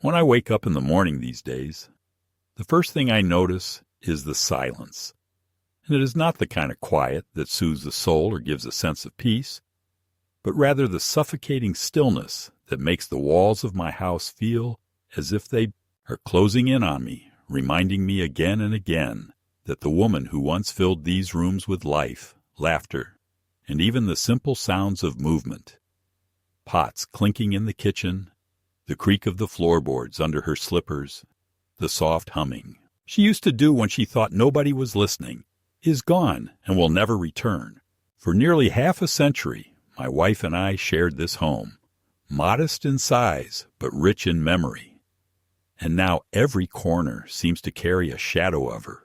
When I wake up in the morning these days, the first thing I notice is the silence. And it is not the kind of quiet that soothes the soul or gives a sense of peace, but rather the suffocating stillness that makes the walls of my house feel as if they are closing in on me, reminding me again and again that the woman who once filled these rooms with life, laughter, and even the simple sounds of movement, pots clinking in the kitchen, the creak of the floorboards under her slippers, the soft humming she used to do when she thought nobody was listening, is gone and will never return. For nearly half a century, my wife and I shared this home, modest in size but rich in memory. And now every corner seems to carry a shadow of her.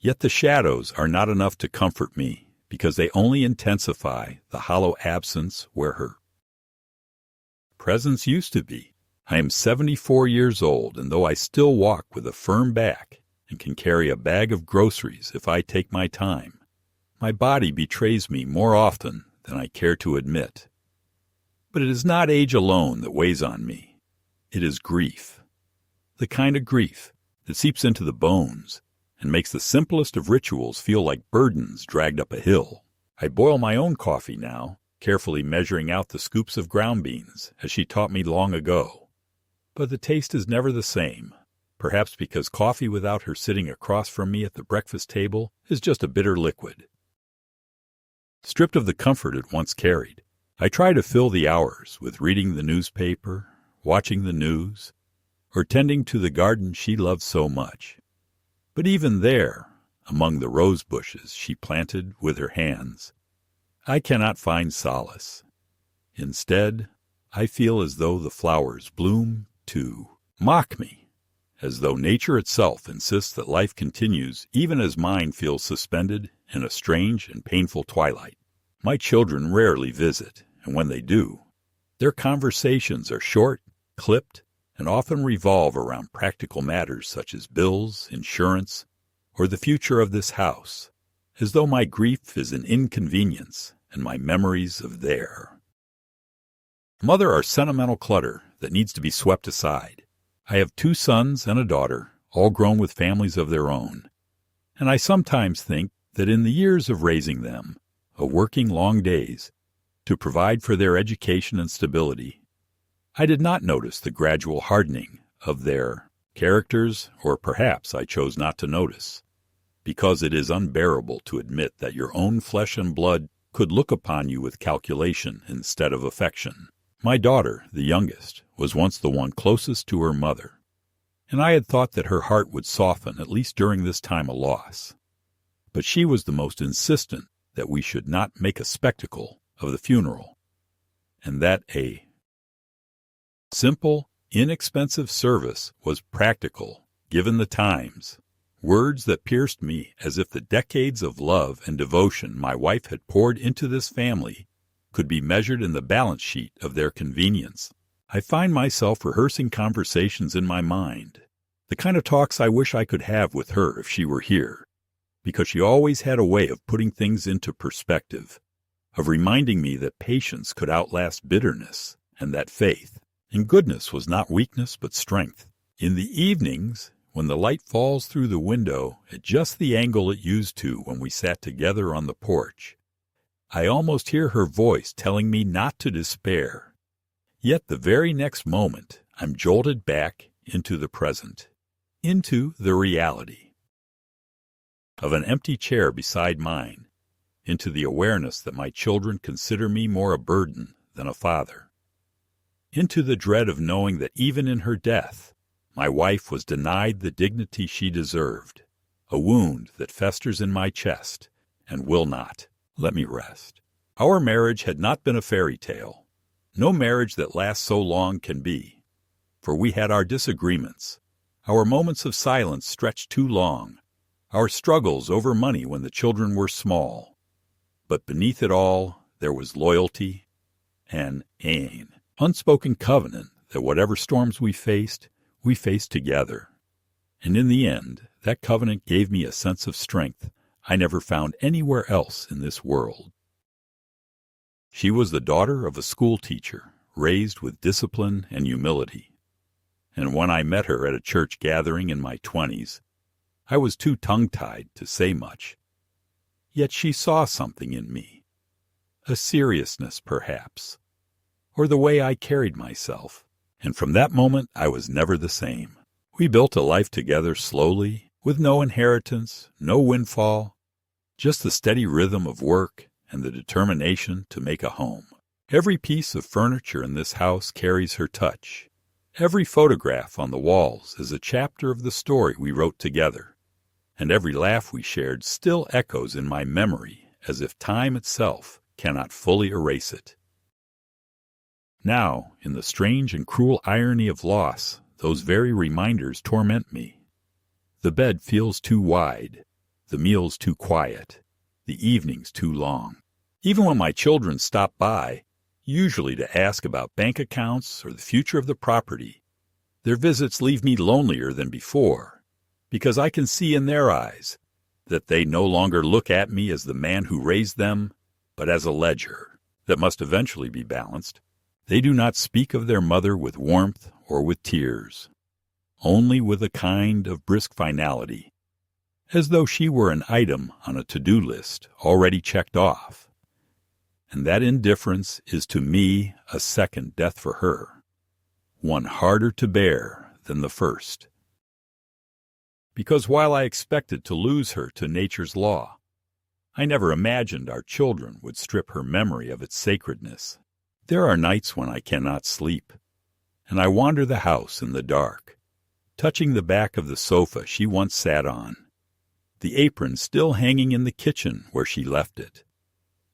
Yet the shadows are not enough to comfort me because they only intensify the hollow absence where her presence used to be. I am 74 years old, and though I still walk with a firm back and can carry a bag of groceries if I take my time, my body betrays me more often than I care to admit. But it is not age alone that weighs on me. It is grief. The kind of grief that seeps into the bones and makes the simplest of rituals feel like burdens dragged up a hill. I boil my own coffee now, carefully measuring out the scoops of ground beans, as she taught me long ago. But the taste is never the same, perhaps because coffee without her sitting across from me at the breakfast table is just a bitter liquid. Stripped of the comfort it once carried, I try to fill the hours with reading the newspaper, watching the news, or tending to the garden she loved so much. But even there, among the rose bushes she planted with her hands, I cannot find solace. Instead, I feel as though the flowers bloom to mock me, as though nature itself insists that life continues even as mine feels suspended in a strange and painful twilight. My children rarely visit, and when they do, their conversations are short, clipped, and often revolve around practical matters such as bills, insurance, or the future of this house, as though my grief is an inconvenience and my memories of their mother are sentimental clutter that needs to be swept aside. I have 2 sons and a daughter, all grown with families of their own, and I sometimes think that in the years of raising them, of working long days, to provide for their education and stability, I did not notice the gradual hardening of their characters, or perhaps I chose not to notice, because it is unbearable to admit that your own flesh and blood could look upon you with calculation instead of affection. My daughter, the youngest, was once the one closest to her mother, and I had thought that her heart would soften at least during this time of loss. But she was the most insistent that we should not make a spectacle of the funeral, and that a simple, inexpensive service was practical, given the times. Words that pierced me as if the decades of love and devotion my wife had poured into this family could be measured in the balance sheet of their convenience. I find myself rehearsing conversations in my mind, the kind of talks I wish I could have with her if she were here, because she always had a way of putting things into perspective, of reminding me that patience could outlast bitterness, and that faith in goodness was not weakness but strength. In the evenings, when the light falls through the window at just the angle it used to when we sat together on the porch, I almost hear her voice telling me not to despair. Yet the very next moment, I'm jolted back into the present, into the reality of an empty chair beside mine, into the awareness that my children consider me more a burden than a father, into the dread of knowing that even in her death, my wife was denied the dignity she deserved, a wound that festers in my chest and will not let me rest. Our marriage had not been a fairy tale. No marriage that lasts so long can be, for we had our disagreements. Our moments of silence stretched too long, our struggles over money when the children were small. But beneath it all, there was loyalty and an unspoken covenant that whatever storms we faced together. And in the end, that covenant gave me a sense of strength I never found anywhere else in this world. She was the daughter of a school teacher, raised with discipline and humility. and when I met her at a church gathering in my 20s, I was too tongue-tied to say much. Yet she saw something in me, a seriousness perhaps, or the way I carried myself, and from that moment I was never the same. We built a life together slowly, with no inheritance, no windfall, just the steady rhythm of work and the determination to make a home. Every piece of furniture in this house carries her touch. Every photograph on the walls is a chapter of the story we wrote together, and every laugh we shared still echoes in my memory as if time itself cannot fully erase it. Now, in the strange and cruel irony of loss, those very reminders torment me. The bed feels too wide, the meals too quiet, the evenings too long. Even when my children stop by, usually to ask about bank accounts or the future of the property, their visits leave me lonelier than before, because I can see in their eyes that they no longer look at me as the man who raised them, but as a ledger that must eventually be balanced. They do not speak of their mother with warmth or with tears, only with a kind of brisk finality, as though she were an item on a to-do list already checked off. And that indifference is to me a second death for her, one harder to bear than the first. Because while I expected to lose her to nature's law, I never imagined our children would strip her memory of its sacredness. There are nights when I cannot sleep, and I wander the house in the dark, touching the back of the sofa she once sat on, the apron still hanging in the kitchen where she left it,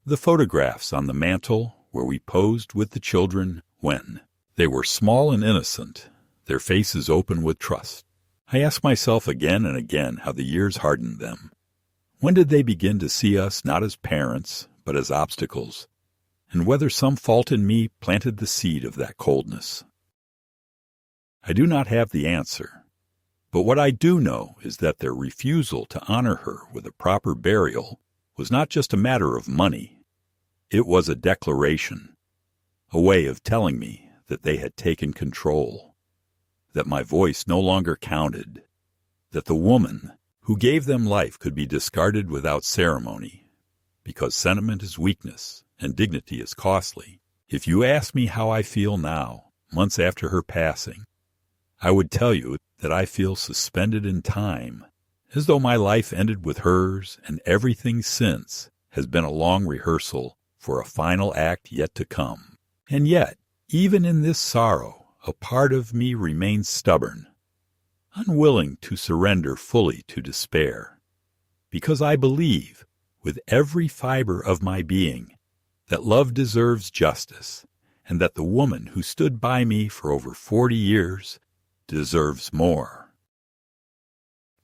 the photographs on the mantel where we posed with the children when they were small and innocent, their faces open with trust. I ask myself again and again how the years hardened them. When did they begin to see us not as parents, but as obstacles, and whether some fault in me planted the seed of that coldness? I do not have the answer, but what I do know is that their refusal to honor her with a proper burial was not just a matter of money. It was a declaration, a way of telling me that they had taken control, that my voice no longer counted, that the woman who gave them life could be discarded without ceremony, because sentiment is weakness and dignity is costly. If you ask me how I feel now, months after her passing, I would tell you that I feel suspended in time, as though my life ended with hers and everything since has been a long rehearsal for a final act yet to come. And yet, even in this sorrow, a part of me remains stubborn, unwilling to surrender fully to despair, because I believe, with every fiber of my being, that love deserves justice, and that the woman who stood by me for over 40 years deserves more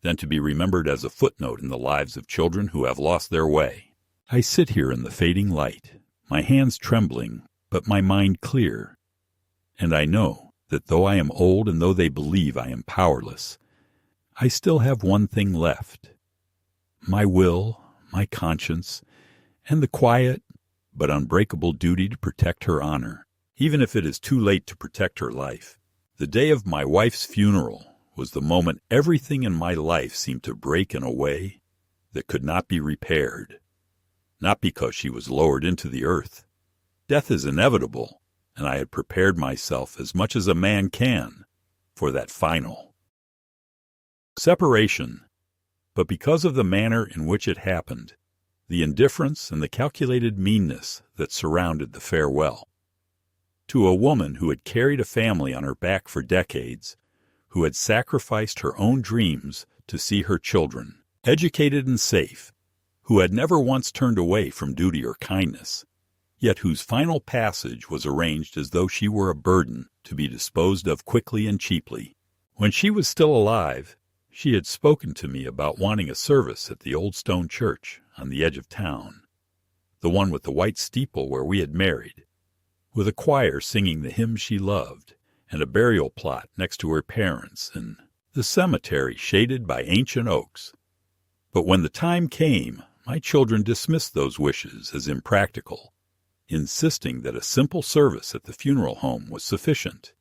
than to be remembered as a footnote in the lives of children who have lost their way. I sit here in the fading light, my hands trembling, but my mind clear, and I know that though I am old and though they believe I am powerless, I still have one thing left: my will, my conscience, and the quiet but unbreakable duty to protect her honor, even if it is too late to protect her life. The day of my wife's funeral was the moment everything in my life seemed to break in a way that could not be repaired, not because she was lowered into the earth. Death is inevitable, and I had prepared myself as much as a man can for that final separation. But because of the manner in which it happened, the indifference and the calculated meanness that surrounded the farewell, to a woman who had carried a family on her back for decades, who had sacrificed her own dreams to see her children educated and safe, who had never once turned away from duty or kindness, yet whose final passage was arranged as though she were a burden to be disposed of quickly and cheaply. When she was still alive, she had spoken to me about wanting a service at the old stone church on the edge of town, the one with the white steeple where we had married, with a choir singing the hymns she loved, and a burial plot next to her parents, and the cemetery shaded by ancient oaks. But when the time came, my children dismissed those wishes as impractical, insisting that a simple service at the funeral home was sufficient.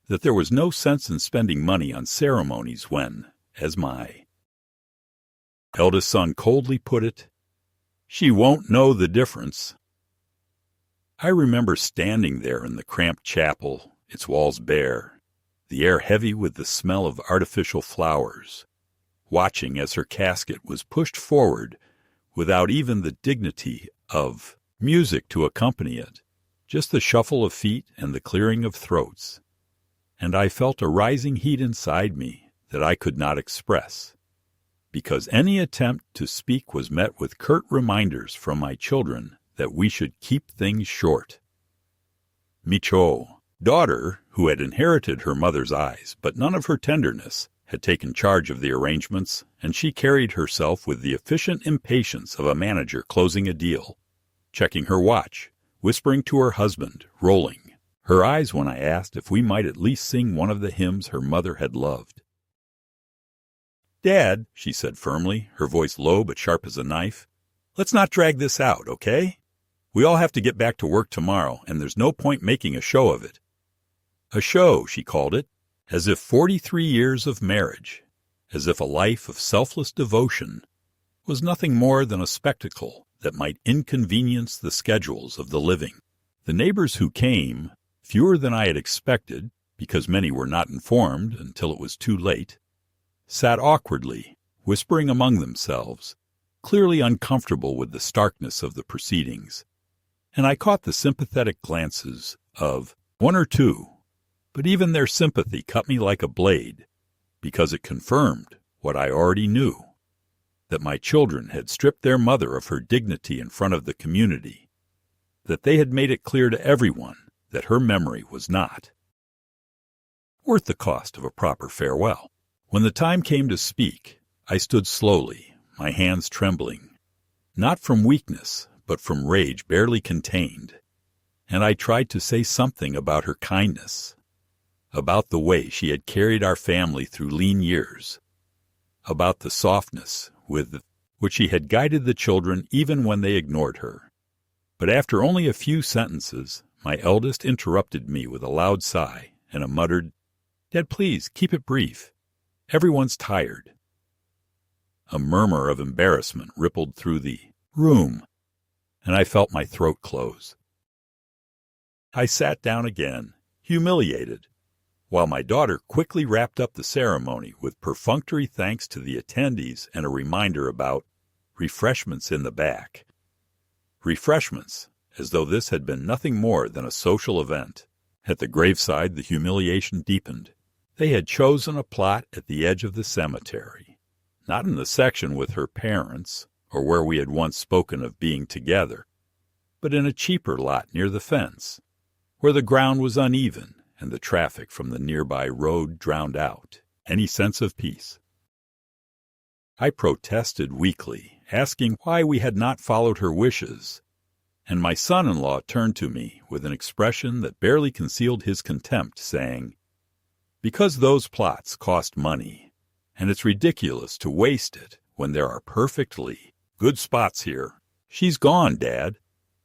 that there was no sense in spending money on ceremonies when, as my eldest son coldly put it, she won't know the difference. I remember standing there in the cramped chapel, its walls bare, the air heavy with the smell of artificial flowers, watching as her casket was pushed forward without even the dignity of music to accompany it, just the shuffle of feet and the clearing of throats. And I felt a rising heat inside me that I could not express, because any attempt to speak was met with curt reminders from my children that we should keep things short. Micho, daughter, who had inherited her mother's eyes but none of her tenderness, had taken charge of the arrangements, and she carried herself with the efficient impatience of a manager closing a deal, checking her watch, whispering to her husband, rolling her eyes when I asked if we might at least sing one of the hymns her mother had loved. "Dad," she said firmly, her voice low but sharp as a knife, "let's not drag this out, okay? We all have to get back to work tomorrow, and there's no point making a show of it." A show, she called it, as if 43 years of marriage, as if a life of selfless devotion, was nothing more than a spectacle that might inconvenience the schedules of the living. The neighbors who came, fewer than I had expected, because many were not informed until it was too late, sat awkwardly, whispering among themselves, clearly uncomfortable with the starkness of the proceedings, and I caught the sympathetic glances of one or two, but even their sympathy cut me like a blade, because it confirmed what I already knew, that my children had stripped their mother of her dignity in front of the community, that they had made it clear to everyone that her memory was not worth the cost of a proper farewell. When the time came to speak, I stood slowly, my hands trembling, not from weakness, but from rage barely contained, and I tried to say something about her kindness, about the way she had carried our family through lean years, about the softness with which she had guided the children even when they ignored her. But after only a few sentences, my eldest interrupted me with a loud sigh and a muttered, "Dad, please, keep it brief. Everyone's tired." A murmur of embarrassment rippled through the room, and I felt my throat close. I sat down again, humiliated, while my daughter quickly wrapped up the ceremony with perfunctory thanks to the attendees and a reminder about refreshments in the back. Refreshments, as though this had been nothing more than a social event. At the graveside, the humiliation deepened. They had chosen a plot at the edge of the cemetery, not in the section with her parents, or where we had once spoken of being together, but in a cheaper lot near the fence, where the ground was uneven and the traffic from the nearby road drowned out any sense of peace. I protested weakly, asking why we had not followed her wishes, and my son-in-law turned to me with an expression that barely concealed his contempt, saying, "Because those plots cost money, and it's ridiculous to waste it when there are perfectly good spots here. She's gone, Dad.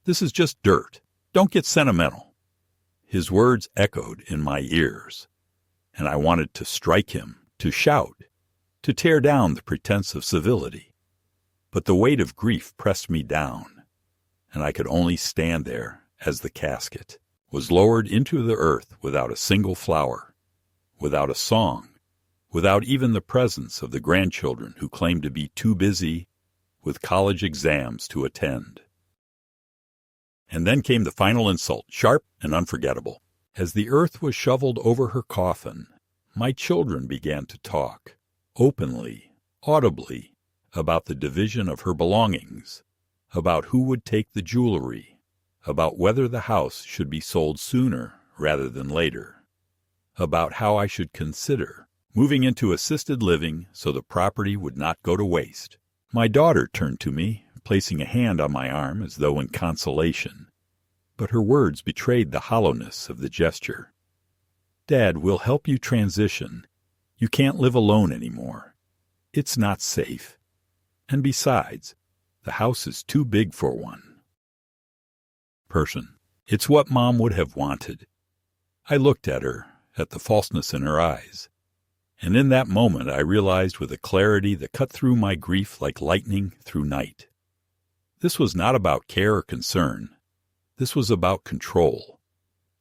This is just dirt. Don't get sentimental." His words echoed in my ears, and I wanted to strike him, to shout, to tear down the pretense of civility. But the weight of grief pressed me down, and I could only stand there as the casket was lowered into the earth without a single flower, without a song, without even the presence of the grandchildren who claimed to be too busy with college exams to attend. And then came the final insult, sharp and unforgettable. As the earth was shoveled over her coffin, my children began to talk, openly, audibly, about the division of her belongings, about who would take the jewelry, about whether the house should be sold sooner rather than later, about how I should consider moving into assisted living so the property would not go to waste. My daughter turned to me, placing a hand on my arm as though in consolation, but her words betrayed the hollowness of the gesture. "Dad, we'll help you transition. You can't live alone anymore. It's not safe. And besides, the house is too big for one." Person. It's what Mom would have wanted. I looked at her, at the falseness in her eyes. And in that moment I realized with a clarity that cut through my grief like lightning through night. This was not about care or concern. This was about control.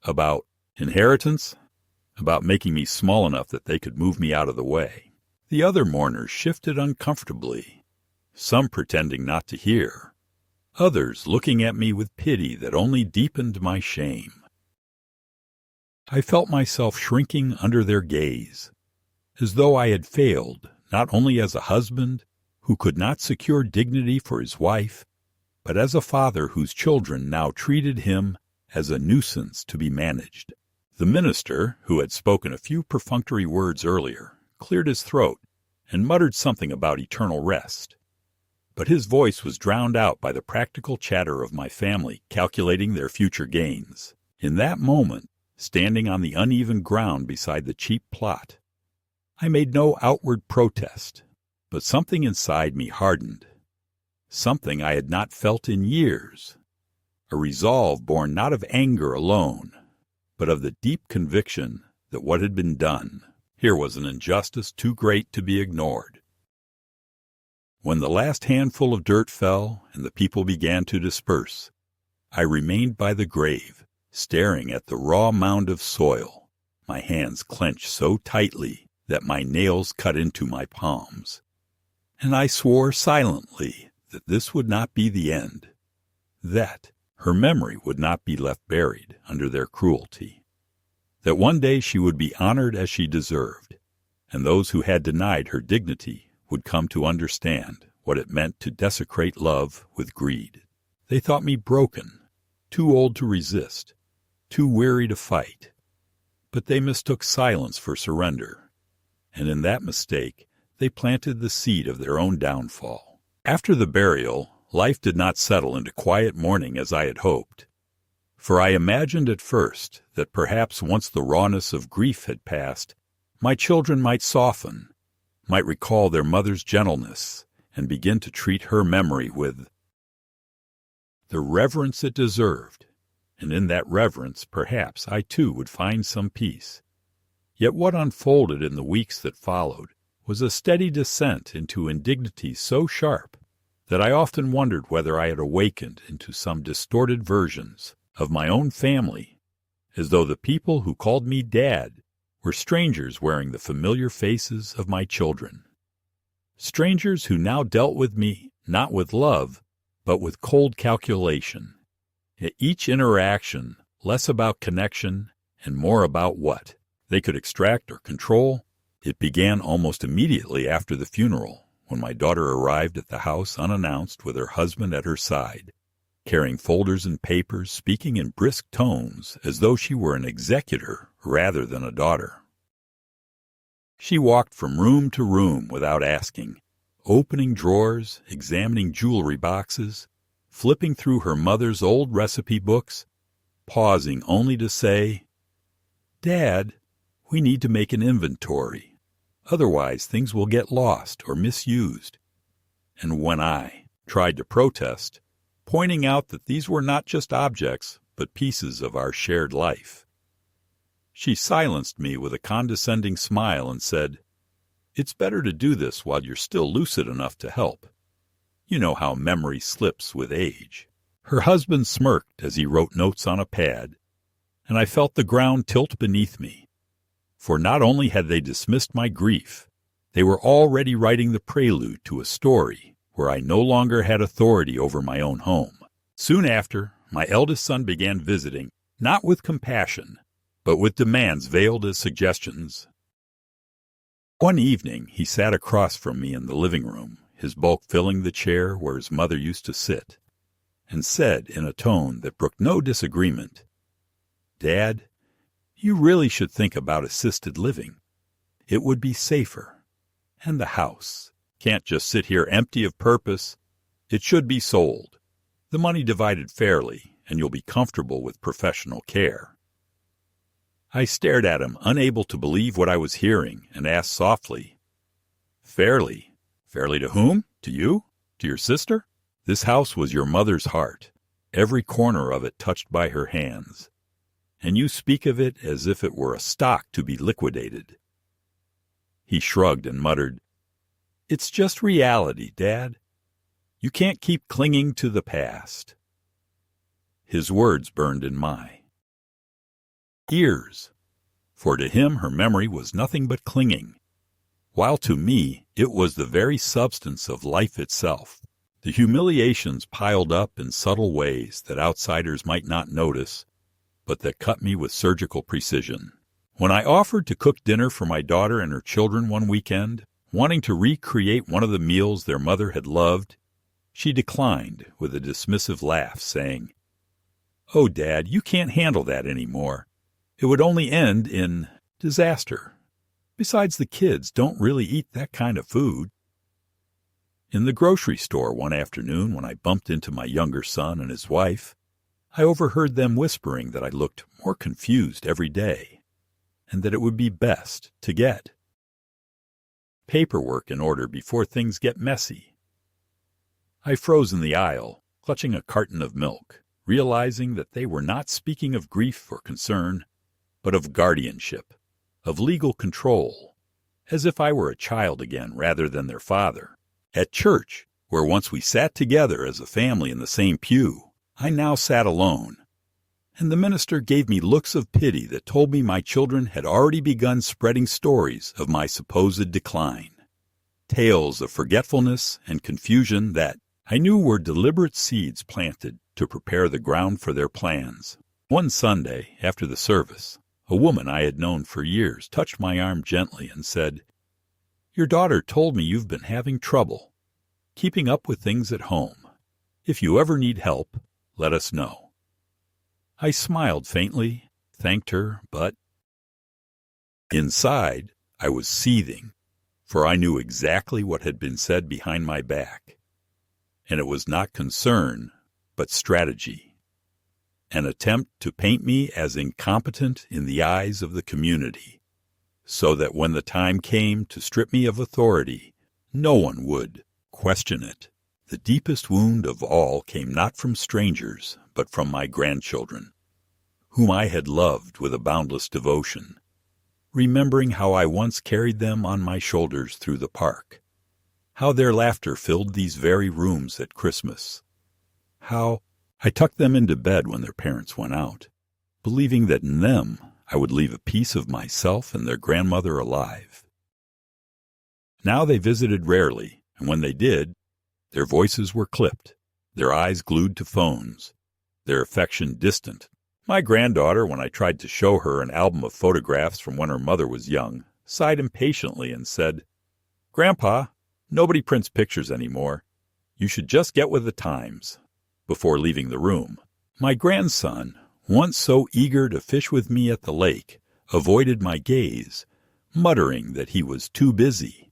About inheritance. About making me small enough that they could move me out of the way. The other mourners shifted uncomfortably, some pretending not to hear, others looking at me with pity that only deepened my shame. I felt myself shrinking under their gaze, as though I had failed not only as a husband who could not secure dignity for his wife, but as a father whose children now treated him as a nuisance to be managed. The minister, who had spoken a few perfunctory words earlier, cleared his throat and muttered something about eternal rest. But his voice was drowned out by the practical chatter of my family calculating their future gains. In that moment, standing on the uneven ground beside the cheap plot, I made no outward protest, but something inside me hardened. Something I had not felt in years. A resolve born not of anger alone, but of the deep conviction that what had been done here was an injustice too great to be ignored. When the last handful of dirt fell and the people began to disperse, I remained by the grave, staring at the raw mound of soil, my hands clenched so tightly that my nails cut into my palms. And I swore silently that this would not be the end, that her memory would not be left buried under their cruelty, that one day she would be honored as she deserved, and those who had denied her dignity would come to understand what it meant to desecrate love with greed. They thought me broken, too old to resist, too weary to fight, but they mistook silence for surrender, and in that mistake they planted the seed of their own downfall. After the burial, life did not settle into quiet mourning as I had hoped, for I imagined at first that perhaps once the rawness of grief had passed, my children might soften, might recall their mother's gentleness, and begin to treat her memory with the reverence it deserved, and in that reverence perhaps I too would find some peace. Yet what unfolded in the weeks that followed was a steady descent into indignities so sharp that I often wondered whether I had awakened into some distorted versions of my own family, as though the people who called me Dad were strangers wearing the familiar faces of my children. Strangers who now dealt with me not with love, but with cold calculation. At each interaction, less about connection and more about what they could extract or control. It began almost immediately after the funeral, when my daughter arrived at the house unannounced with her husband at her side, carrying folders and papers, speaking in brisk tones as though she were an executor rather than a daughter. She walked from room to room without asking, opening drawers, examining jewelry boxes, flipping through her mother's old recipe books, pausing only to say, "Dad, we need to make an inventory. Otherwise things will get lost or misused." And when I tried to protest, pointing out that these were not just objects, but pieces of our shared life, she silenced me with a condescending smile and said, "It's better to do this while you're still lucid enough to help. You know how memory slips with age." Her husband smirked as he wrote notes on a pad, and I felt the ground tilt beneath me. For not only had they dismissed my grief, they were already writing the prelude to a story where I no longer had authority over my own home. Soon after, my eldest son began visiting, not with compassion, but with demands veiled as suggestions. One evening he sat across from me in the living room, his bulk filling the chair where his mother used to sit, and said in a tone that brooked no disagreement, "Dad, you really should think about assisted living. It would be safer. And the house can't just sit here empty of purpose. It should be sold. The money divided fairly, and you'll be comfortable with professional care." I stared at him, unable to believe what I was hearing, and asked softly, "Fairly? Fairly to whom? To you? To your sister? This house was your mother's heart, every corner of it touched by her hands. and you speak of it as if it were a stock to be liquidated." He shrugged and muttered, "It's just reality, Dad. You can't keep clinging to the past." His words burned in my ears, for to him her memory was nothing but clinging, while to me it was the very substance of life itself. The humiliations piled up in subtle ways that outsiders might not notice, but that cut me with surgical precision. When I offered to cook dinner for my daughter and her children one weekend, wanting to recreate one of the meals their mother had loved, she declined with a dismissive laugh, saying, "Oh, Dad, you can't handle that anymore. It would only end in disaster. Besides, the kids don't really eat that kind of food." In the grocery store one afternoon, when I bumped into my younger son and his wife, I overheard them whispering that I looked more confused every day, and that it would be best to get paperwork in order before things get messy. I froze in the aisle, clutching a carton of milk, realizing that they were not speaking of grief or concern, but of guardianship, of legal control, as if I were a child again rather than their father. At church, where once we sat together as a family in the same pew, I now sat alone, and the minister gave me looks of pity that told me my children had already begun spreading stories of my supposed decline, tales of forgetfulness and confusion that I knew were deliberate seeds planted to prepare the ground for their plans. One Sunday, after the service, a woman I had known for years touched my arm gently and said, "Your daughter told me you've been having trouble keeping up with things at home. If you ever need help, let us know." I smiled faintly, thanked her, but inside I was seething, for I knew exactly what had been said behind my back, and it was not concern, but strategy, an attempt to paint me as incompetent in the eyes of the community, so that when the time came to strip me of authority, no one would question it. The deepest wound of all came not from strangers, but from my grandchildren, whom I had loved with a boundless devotion, remembering how I once carried them on my shoulders through the park, how their laughter filled these very rooms at Christmas, how I tucked them into bed when their parents went out, believing that in them I would leave a piece of myself and their grandmother alive. Now they visited rarely, and when they did, their voices were clipped, their eyes glued to phones, their affection distant. My granddaughter, when I tried to show her an album of photographs from when her mother was young, sighed impatiently and said, "Grandpa, nobody prints pictures anymore. You should just get with the times," before leaving the room. My grandson, once so eager to fish with me at the lake, avoided my gaze, muttering that he was too busy.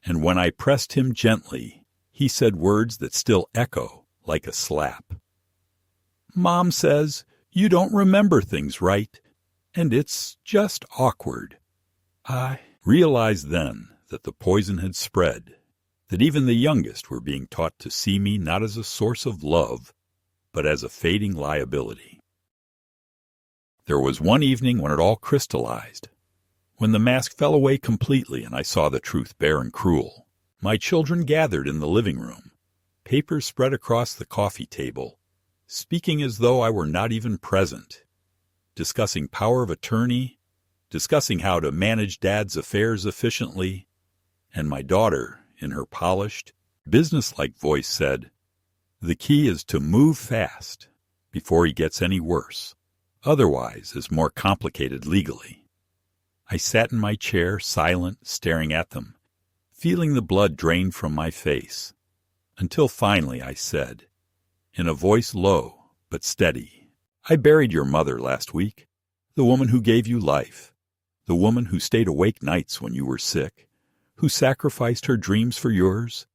And when I pressed him gently, he said words that still echo like a slap. "Mom says you don't remember things right, and it's just awkward." I realized then that the poison had spread, that even the youngest were being taught to see me not as a source of love, but as a fading liability. There was one evening when it all crystallized, when the mask fell away completely and I saw the truth bare and cruel. My children gathered in the living room, papers spread across the coffee table, speaking as though I were not even present, discussing power of attorney, discussing how to manage Dad's affairs efficiently, and my daughter, in her polished, businesslike voice, said, "The key is to move fast before he gets any worse. Otherwise, it's more complicated legally." I sat in my chair, silent, staring at them, feeling the blood drain from my face, until finally I said, in a voice low but steady, "I buried your mother last week, the woman who gave you life, the woman who stayed awake nights when you were sick, who sacrificed her dreams for yours,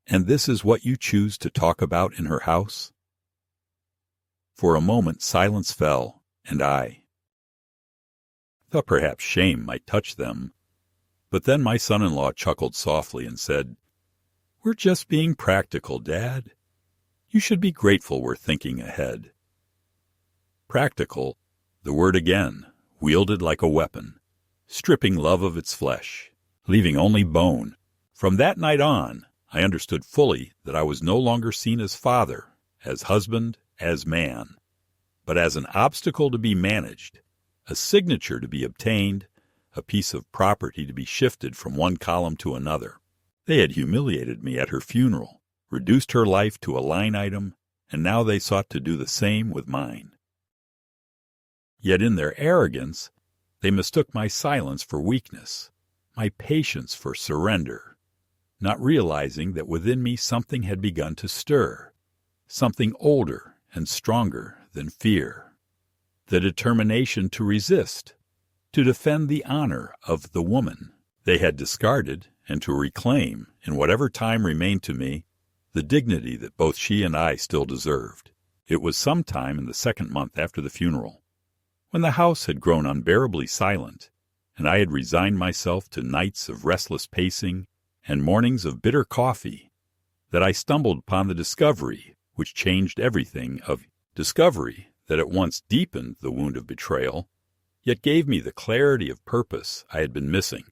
and this is what you choose to talk about in her house?" For a moment silence fell, and I thought perhaps shame might touch them, but then my son-in-law chuckled softly and said, "We're just being practical, Dad. You should be grateful we're thinking ahead." Practical, the word again, wielded like a weapon, stripping love of its flesh, leaving only bone. From that night on, I understood fully that I was no longer seen as father, as husband, as man, but as an obstacle to be managed, a signature to be obtained, a piece of property to be shifted from one column to another. They had humiliated me at her funeral, reduced her life to a line item, and now they sought to do the same with mine. Yet in their arrogance, they mistook my silence for weakness, my patience for surrender, not realizing that within me something had begun to stir, something older and stronger than fear, the determination to resist, to defend the honor of the woman they had discarded, and to reclaim, in whatever time remained to me, the dignity that both she and I still deserved. It was some time in the second month after the funeral, when the house had grown unbearably silent, and I had resigned myself to nights of restless pacing and mornings of bitter coffee, that I stumbled upon the discovery which changed everything, of discovery that at once deepened the wound of betrayal, yet gave me the clarity of purpose I had been missing.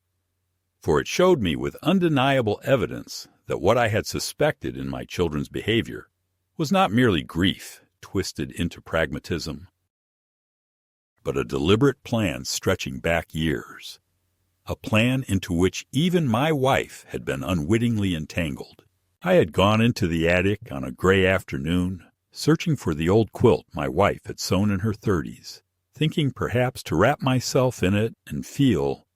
For it showed me with undeniable evidence that what I had suspected in my children's behavior was not merely grief twisted into pragmatism, but a deliberate plan stretching back years, a plan into which even my wife had been unwittingly entangled. I had gone into the attic on a gray afternoon, searching for the old quilt my wife had sewn in her 30s, thinking perhaps to wrap myself in it and feel,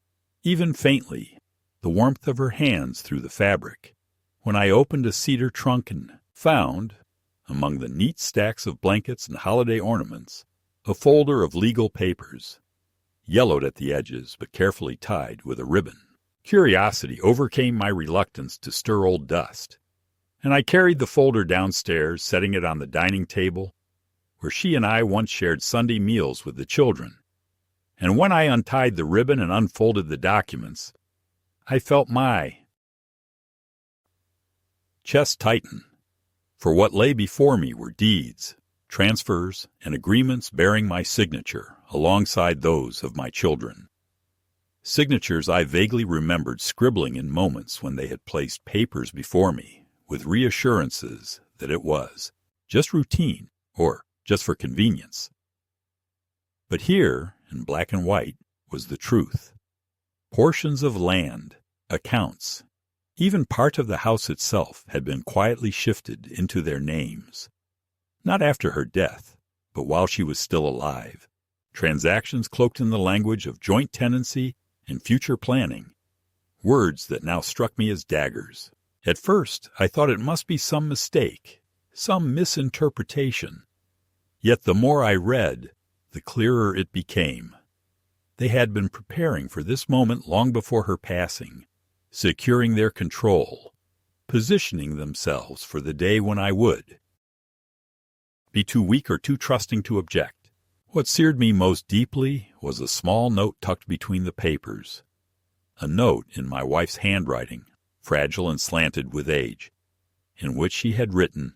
even faintly, the warmth of her hands through the fabric, when I opened a cedar trunk and found, among the neat stacks of blankets and holiday ornaments, a folder of legal papers, yellowed at the edges but carefully tied with a ribbon. Curiosity overcame my reluctance to stir old dust, and I carried the folder downstairs, setting it on the dining table, where she and I once shared Sunday meals with the children. And when I untied the ribbon and unfolded the documents, I felt my chest tighten, for what lay before me were deeds, transfers, and agreements bearing my signature alongside those of my children. Signatures I vaguely remembered scribbling in moments when they had placed papers before me with reassurances that it was just routine or just for convenience. But here, in black and white, was the truth. Portions of land, accounts, even part of the house itself had been quietly shifted into their names. Not after her death, but while she was still alive. Transactions cloaked in the language of joint tenancy and future planning. Words that now struck me as daggers. At first, I thought it must be some mistake, some misinterpretation. Yet the more I read, the clearer it became. They had been preparing for this moment long before her passing, securing their control, positioning themselves for the day when I would be too weak or too trusting to object. What seared me most deeply was a small note tucked between the papers, a note in my wife's handwriting, fragile and slanted with age, in which she had written,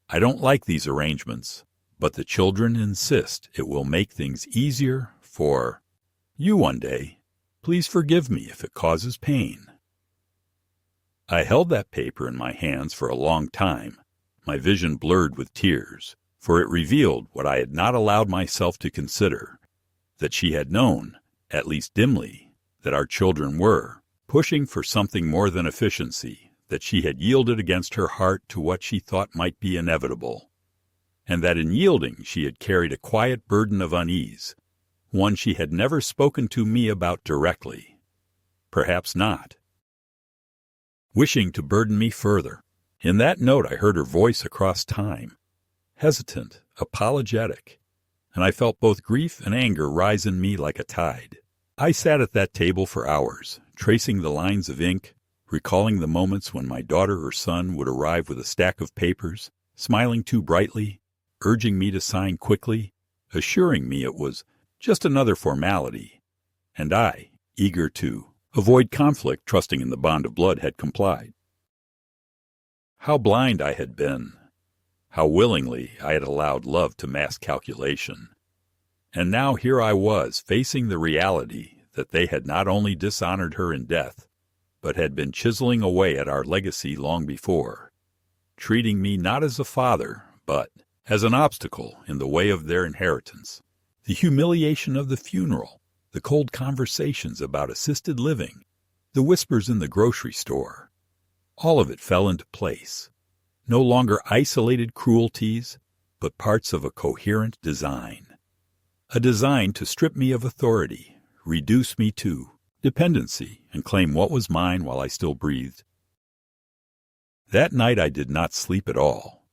"I don't like these arrangements, but the children insist it will make things easier for you one day. Please forgive me if it causes pain." I held that paper in my hands for a long time, my vision blurred with tears, for it revealed what I had not allowed myself to consider, that she had known, at least dimly, that our children were pushing for something more than efficiency, that she had yielded against her heart to what she thought might be inevitable, and that in yielding she had carried a quiet burden of unease, one she had never spoken to me about directly. Perhaps not. Wishing to burden me further, in that note I heard her voice across time, hesitant, apologetic, and I felt both grief and anger rise in me like a tide. I sat at that table for hours, tracing the lines of ink, recalling the moments when my daughter or son would arrive with a stack of papers, smiling too brightly, urging me to sign quickly, assuring me it was just another formality, and I, eager to avoid conflict, trusting in the bond of blood, had complied. How blind I had been, how willingly I had allowed love to mask calculation. And now here I was, facing the reality that they had not only dishonored her in death, but had been chiseling away at our legacy long before, treating me not as a father, but as an obstacle in the way of their inheritance. The humiliation of the funeral, the cold conversations about assisted living, the whispers in the grocery store, all of it fell into place. No longer isolated cruelties, but parts of a coherent design. A design to strip me of authority, reduce me to dependency, and claim what was mine while I still breathed. That night I did not sleep at all,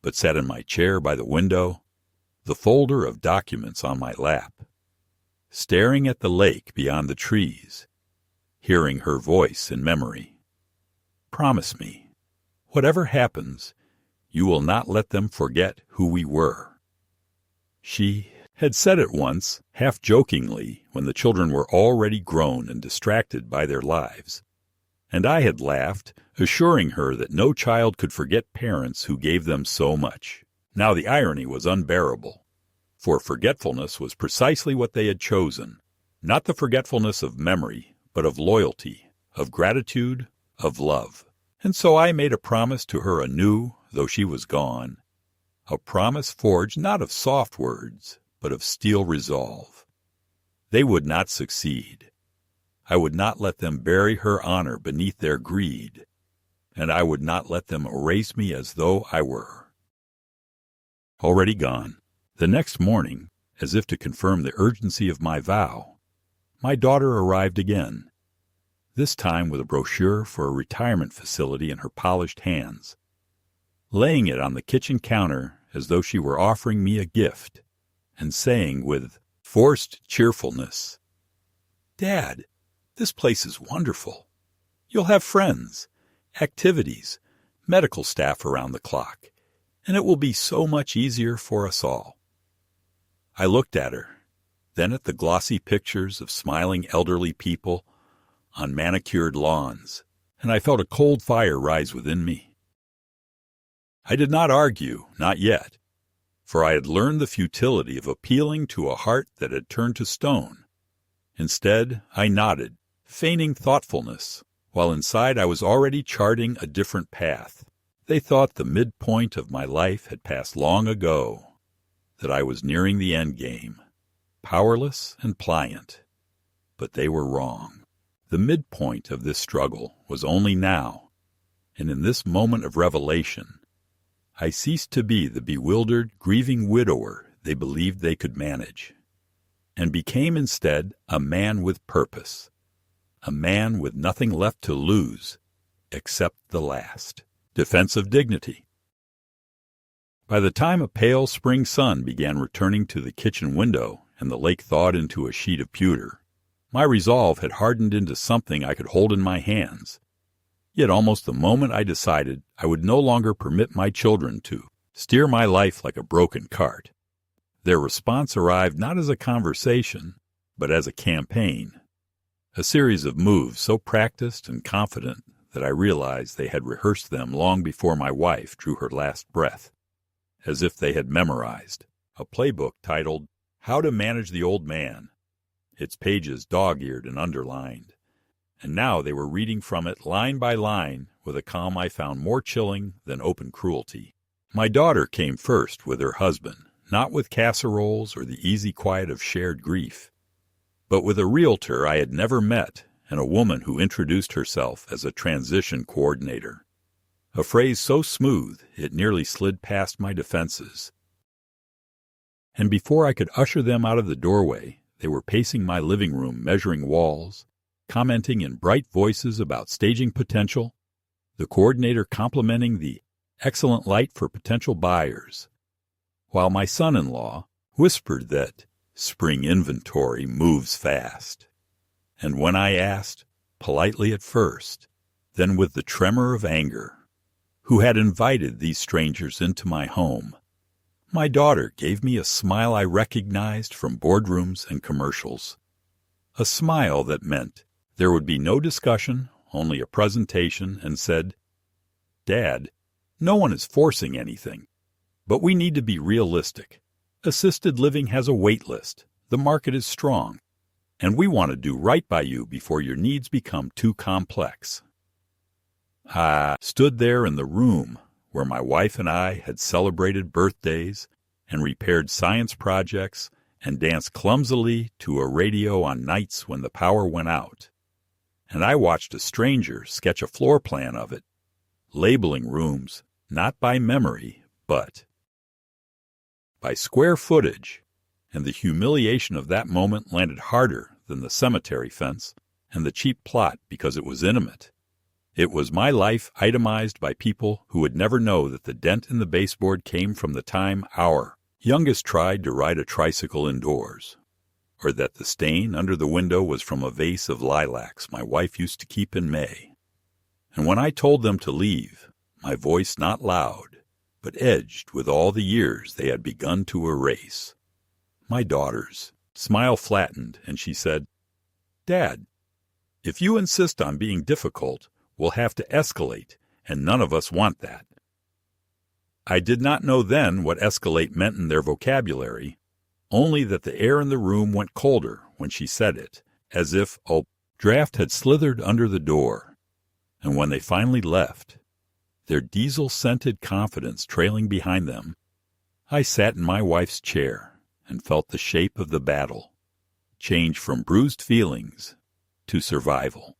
but sat in my chair by the window, the folder of documents on my lap, staring at the lake beyond the trees, hearing her voice in memory. Promise me, whatever happens, you will not let them forget who we were. She had said it once, half jokingly, when the children were already grown and distracted by their lives. And I had laughed, assuring her that no child could forget parents who gave them so much. Now the irony was unbearable, for forgetfulness was precisely what they had chosen, not the forgetfulness of memory, but of loyalty, of gratitude, of love. And so I made a promise to her anew, though she was gone, a promise forged not of soft words, but of steel resolve. They would not succeed. I would not let them bury her honor beneath their greed, and I would not let them erase me as though I were already gone. The next morning, as if to confirm the urgency of my vow, my daughter arrived again, this time with a brochure for a retirement facility in her polished hands, laying it on the kitchen counter as though she were offering me a gift, and saying with forced cheerfulness, "Dad, this place is wonderful. You'll have friends, activities, medical staff around the clock, and it will be so much easier for us all." I looked at her, then at the glossy pictures of smiling elderly people on manicured lawns, and I felt a cold fire rise within me. I did not argue, not yet, for I had learned the futility of appealing to a heart that had turned to stone. Instead, I nodded, feigning thoughtfulness, while inside I was already charting a different path. They thought the midpoint of my life had passed long ago, that I was nearing the end game, powerless and pliant. But they were wrong. The midpoint of this struggle was only now, and in this moment of revelation, I ceased to be the bewildered, grieving widower they believed they could manage, and became instead a man with purpose, a man with nothing left to lose except the last defense of dignity. By the time a pale spring sun began returning to the kitchen window and the lake thawed into a sheet of pewter, my resolve had hardened into something I could hold in my hands. Yet almost the moment I decided I would no longer permit my children to steer my life like a broken cart, their response arrived not as a conversation, but as a campaign, a series of moves so practiced and confident that I realized they had rehearsed them long before my wife drew her last breath, as if they had memorized a playbook titled How to Manage the Old Man, its pages dog-eared and underlined. And now they were reading from it line by line with a calm I found more chilling than open cruelty. My daughter came first with her husband, not with casseroles or the easy quiet of shared grief, but with a realtor I had never met and a woman who introduced herself as a transition coordinator, a phrase so smooth it nearly slid past my defenses. And before I could usher them out of the doorway, they were pacing my living room, measuring walls, commenting in bright voices about staging potential, the coordinator complimenting the excellent light for potential buyers, while my son-in-law whispered that spring inventory moves fast. And when I asked, politely at first, then with the tremor of anger, who had invited these strangers into my home, my daughter gave me a smile I recognized from boardrooms and commercials, a smile that meant there would be no discussion, only a presentation, and said, "Dad, no one is forcing anything, but we need to be realistic. Assisted living has a wait list. The market is strong. And we want to do right by you before your needs become too complex. I stood there in the room where my wife and I had celebrated birthdays and repaired science projects and danced clumsily to a radio on nights when the power went out. And I watched a stranger sketch a floor plan of it, labeling rooms not by memory, but by square footage, and the humiliation of that moment landed harder than the cemetery fence and the cheap plot because it was intimate. It was my life itemized by people who would never know that the dent in the baseboard came from the time our youngest tried to ride a tricycle indoors, or that the stain under the window was from a vase of lilacs my wife used to keep in May. And when I told them to leave, my voice not loud, but edged with all the years they had begun to erase. My daughter's smile flattened, and she said, "Dad, if you insist on being difficult, we'll have to escalate, and none of us want that." I did not know then what escalate meant in their vocabulary, only that the air in the room went colder when she said it, as if a draft had slithered under the door. And when they finally left, their diesel-scented confidence trailing behind them, I sat in my wife's chair and felt the shape of the battle change from bruised feelings to survival.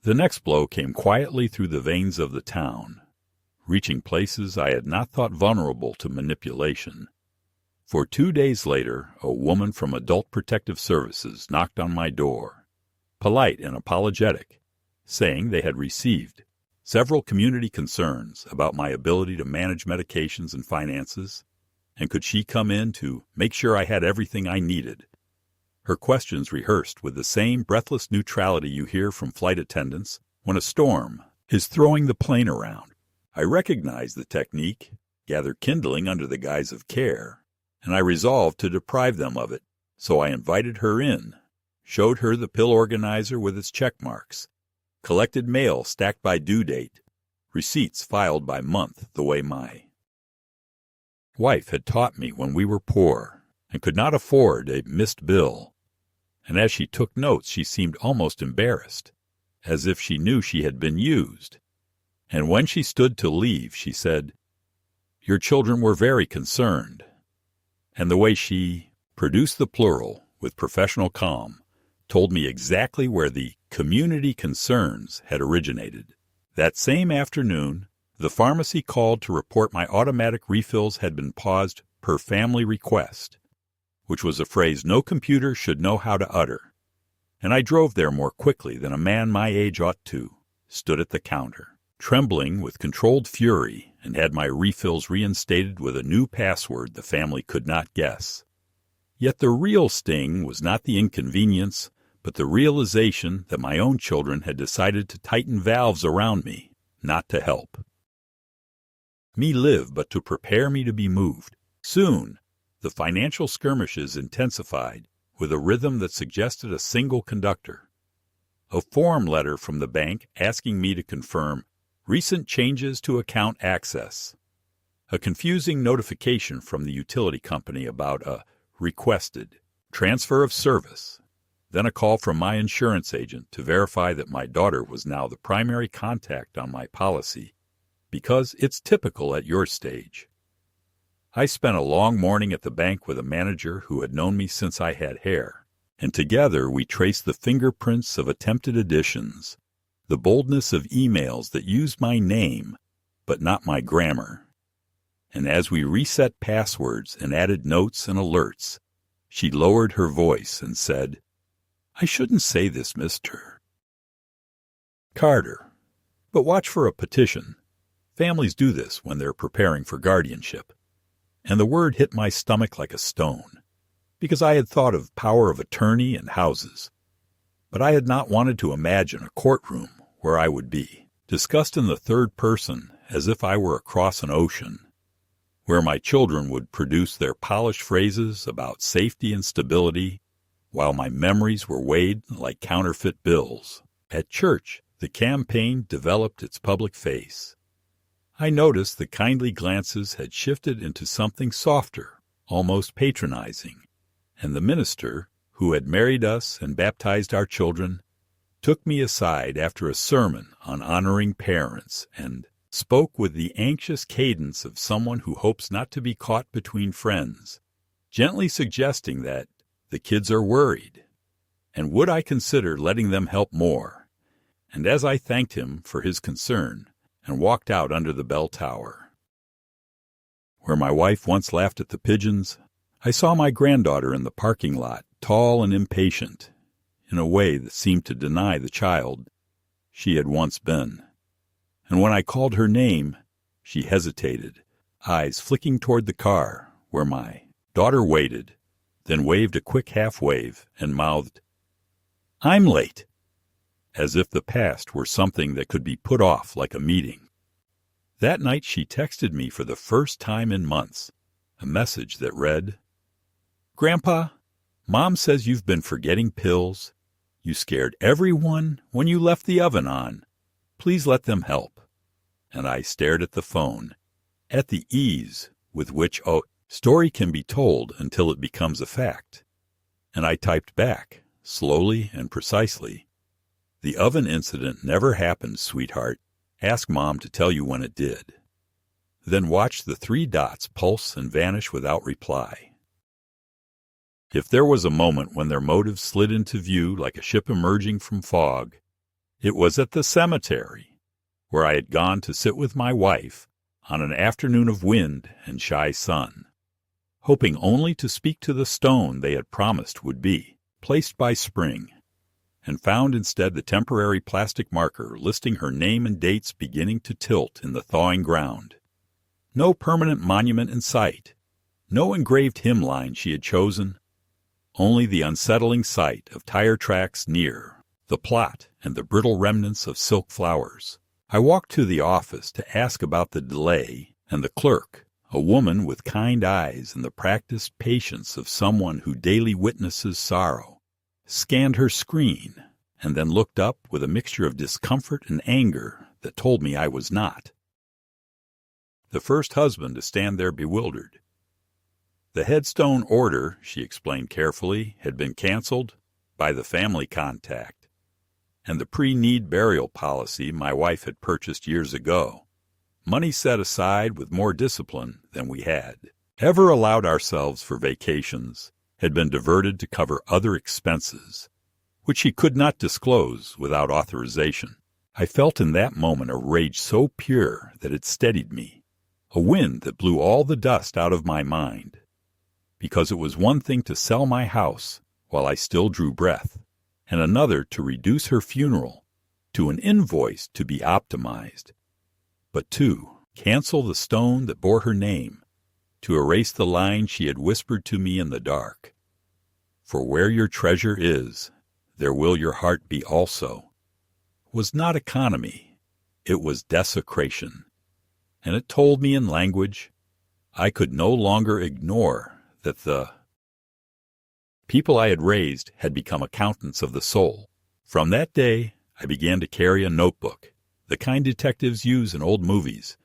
The next blow came quietly through the veins of the town, reaching places I had not thought vulnerable to manipulation. For 2 days later, a woman from Adult Protective Services knocked on my door, polite and apologetic, saying they had received several community concerns about my ability to manage medications and finances, and could she come in to make sure I had everything I needed. Her questions rehearsed with the same breathless neutrality you hear from flight attendants when a storm is throwing the plane around. I recognized the technique, gathered kindling under the guise of care, and I resolved to deprive them of it, so I invited her in, showed her the pill organizer with its check marks, collected mail stacked by due date, receipts filed by month the way my wife had taught me when we were poor and could not afford a missed bill. And as she took notes, she seemed almost embarrassed, as if she knew she had been used. And when she stood to leave, she said, "Your children were very concerned." And the way she produced the plural with professional calm told me exactly where the community concerns had originated. That same afternoon, the pharmacy called to report my automatic refills had been paused per family request, which was a phrase no computer should know how to utter. And I drove there more quickly than a man my age ought to, stood at the counter, trembling with controlled fury, and had my refills reinstated with a new password the family could not guess. Yet the real sting was not the inconvenience, but the realization that my own children had decided to tighten valves around me, not to help me live, but to prepare me to be moved. Soon, the financial skirmishes intensified with a rhythm that suggested a single conductor. A form letter from the bank asking me to confirm recent changes to account access. A confusing notification from the utility company about a requested transfer of service. Then a call from my insurance agent to verify that my daughter was now the primary contact on my policy, because it's typical at your stage. I spent a long morning at the bank with a manager who had known me since I had hair, and together we traced the fingerprints of attempted additions, the boldness of emails that used my name, but not my grammar. And as we reset passwords and added notes and alerts, she lowered her voice and said, "I shouldn't say this, Mr. Carter, but watch for a petition. Families do this when they're preparing for guardianship." And the word hit my stomach like a stone, because I had thought of power of attorney and houses. But I had not wanted to imagine a courtroom where I would be, discussed in the third person as if I were across an ocean, where my children would produce their polished phrases about safety and stability, while my memories were weighed like counterfeit bills. At church, the campaign developed its public face. I noticed the kindly glances had shifted into something softer, almost patronizing, and the minister, who had married us and baptized our children, took me aside after a sermon on honoring parents and spoke with the anxious cadence of someone who hopes not to be caught between friends, gently suggesting that the kids are worried, and would I consider letting them help more. And as I thanked him for his concern and walked out under the bell tower, where my wife once laughed at the pigeons, I saw my granddaughter in the parking lot, tall and impatient, in a way that seemed to deny the child she had once been. And when I called her name, she hesitated, eyes flicking toward the car where my daughter waited, then waved a quick half-wave and mouthed, "I'm late," as if the past were something that could be put off like a meeting. That night she texted me for the first time in months, a message that read, "Grandpa, Mom says you've been forgetting pills. You scared everyone when you left the oven on. Please let them help." And I stared at the phone, at the ease with which a story can be told until it becomes a fact. And I typed back, slowly and precisely, "The oven incident never happened, sweetheart. Ask Mom to tell you when it did." Then watched the 3 dots pulse and vanish without reply. If there was a moment when their motives slid into view like a ship emerging from fog, it was at the cemetery, where I had gone to sit with my wife on an afternoon of wind and shy sun, hoping only to speak to the stone they had promised would be placed by spring, and found instead the temporary plastic marker listing her name and dates beginning to tilt in the thawing ground. No permanent monument in sight, no engraved hymn line she had chosen, only the unsettling sight of tire tracks near, the plot and the brittle remnants of silk flowers. I walked to the office to ask about the delay, and the clerk, a woman with kind eyes and the practiced patience of someone who daily witnesses sorrow, scanned her screen and then looked up with a mixture of discomfort and anger that told me I was not the first husband to stand there bewildered. The headstone order, she explained carefully, had been canceled by the family contact, and the pre-need burial policy my wife had purchased years ago, money set aside with more discipline than we had ever allowed ourselves for vacations, had been diverted to cover other expenses, which she could not disclose without authorization. I felt in that moment a rage so pure that it steadied me, a wind that blew all the dust out of my mind. Because it was one thing to sell my house while I still drew breath, and another to reduce her funeral to an invoice to be optimized, but to cancel the stone that bore her name, to erase the line she had whispered to me in the dark. For where your treasure is, there will your heart be also, was not economy, it was desecration, and it told me in language I could no longer ignore that the people I had raised had become accountants of the soul. From that day, I began to carry a notebook, the kind detectives use in old movies,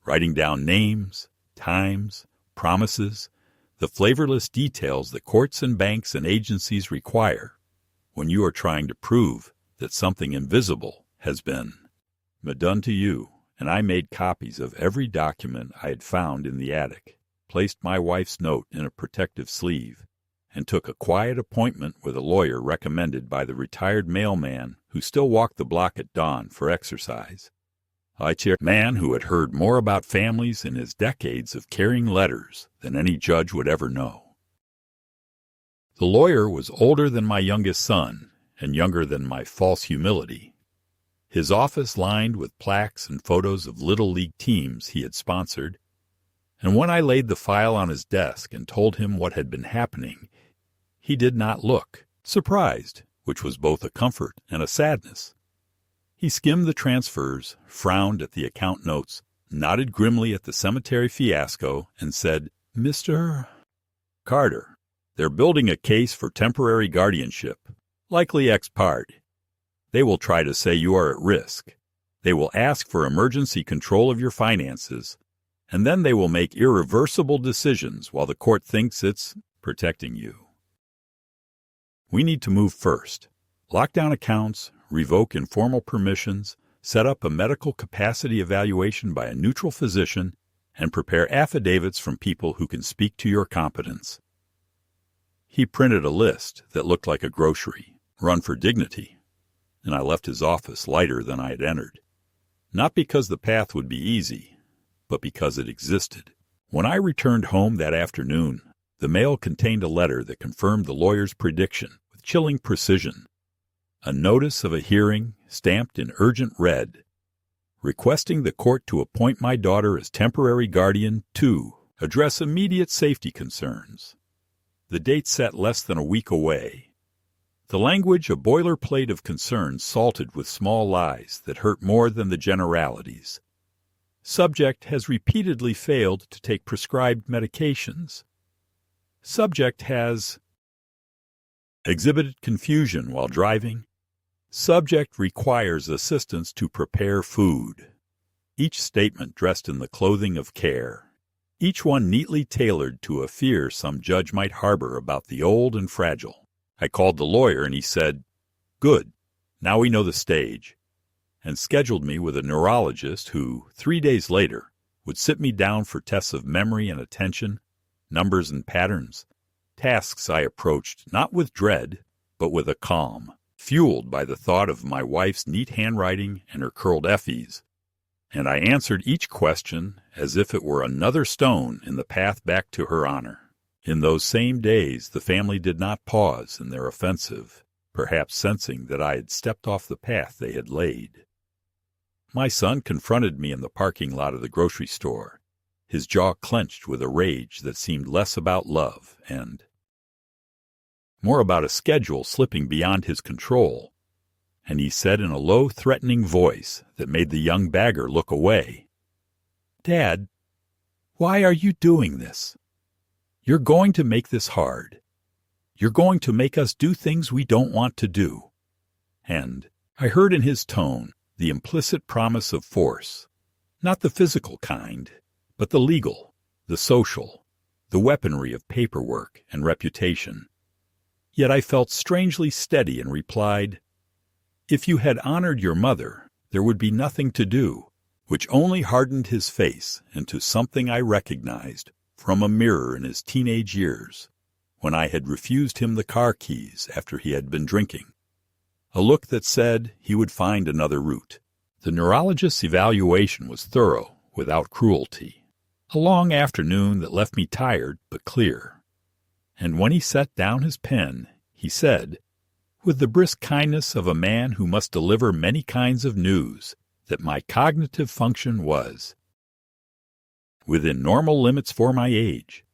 writing down names, times, promises, the flavorless details that courts and banks and agencies require when you are trying to prove that something invisible has been done to you. And I made copies of every document I had found in the attic, placed my wife's note in a protective sleeve, and took a quiet appointment with a lawyer recommended by the retired mailman who still walked the block at dawn for exercise. A man who had heard more about families in his decades of carrying letters than any judge would ever know. The lawyer was older than my youngest son and younger than my false humility. His office lined with plaques and photos of Little League teams he had sponsored, and when I laid the file on his desk and told him what had been happening, he did not look surprised, which was both a comfort and a sadness. He skimmed the transfers, frowned at the account notes, nodded grimly at the cemetery fiasco, and said, "Mr. Carter, they're building a case for temporary guardianship, likely ex parte. They will try to say you are at risk. They will ask for emergency control of your finances, and then they will make irreversible decisions while the court thinks it's protecting you. We need to move first. Lock down accounts, revoke informal permissions, set up a medical capacity evaluation by a neutral physician, and prepare affidavits from people who can speak to your competence. He printed a list that looked like a grocery, run for dignity, and I left his office lighter than I had entered. Not because the path would be easy, but because it existed. When I returned home that afternoon, the mail contained a letter that confirmed the lawyer's prediction with chilling precision. A notice of a hearing stamped in urgent red, requesting the court to appoint my daughter as temporary guardian to address immediate safety concerns. The date set less than a week away. The language a boilerplate of concerns salted with small lies that hurt more than the generalities. Subject has repeatedly failed to take prescribed medications. Subject has exhibited confusion while driving. Subject requires assistance to prepare food. Each statement dressed in the clothing of care. Each one neatly tailored to a fear some judge might harbor about the old and fragile. I called the lawyer and he said, "Good, now we know the stage," and scheduled me with a neurologist who, 3 days later, would sit me down for tests of memory and attention, numbers and patterns, tasks I approached not with dread, but with a calm, fueled by the thought of my wife's neat handwriting and her curled F's, and I answered each question as if it were another stone in the path back to her honor. In those same days, the family did not pause in their offensive, perhaps sensing that I had stepped off the path they had laid. My son confronted me in the parking lot of the grocery store, his jaw clenched with a rage that seemed less about love and more about a schedule slipping beyond his control, and he said in a low, threatening voice that made the young bagger look away, "Dad, why are you doing this? You're going to make this hard. You're going to make us do things we don't want to do." And I heard in his tone the implicit promise of force, not the physical kind, but the legal, the social, the weaponry of paperwork and reputation. Yet I felt strangely steady and replied, "If you had honored your mother, there would be nothing to do," which only hardened his face into something I recognized from a mirror in his teenage years, when I had refused him the car keys after he had been drinking. A look that said he would find another route. The neurologist's evaluation was thorough, without cruelty. A long afternoon that left me tired but clear. And when he set down his pen, he said, with the brisk kindness of a man who must deliver many kinds of news, that my cognitive function was within normal limits for my age,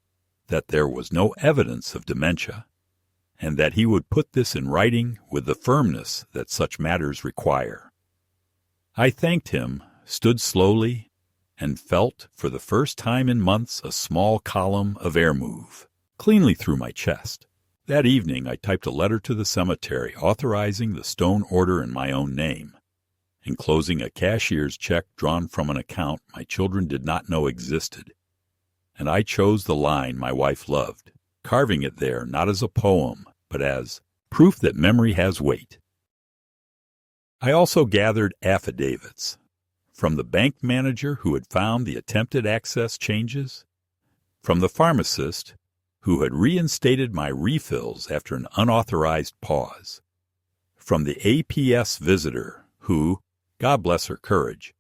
that there was no evidence of dementia, and that he would put this in writing with the firmness that such matters require. I thanked him, stood slowly, and felt for the first time in months a small column of air move cleanly through my chest. That evening I typed a letter to the cemetery authorizing the stone order in my own name, enclosing a cashier's check drawn from an account my children did not know existed. And I chose the line my wife loved, carving it there not as a poem, but as proof that memory has weight. I also gathered affidavits from the bank manager who had found the attempted access changes, from the pharmacist who had reinstated my refills after an unauthorized pause, from the APS visitor who, God bless her courage,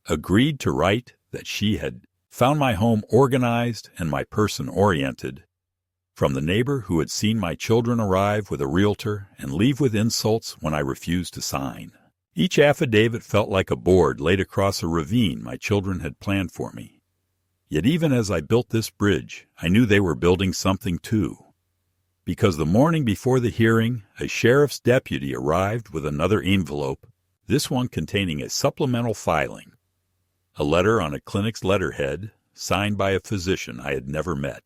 agreed to write that she had found my home organized and my person oriented, from the neighbor who had seen my children arrive with a realtor and leave with insults when I refused to sign. Each affidavit felt like a board laid across a ravine my children had planned for me. Yet even as I built this bridge, I knew they were building something too. Because the morning before the hearing, a sheriff's deputy arrived with another envelope, this one containing a supplemental filing, a letter on a clinic's letterhead signed by a physician I had never met,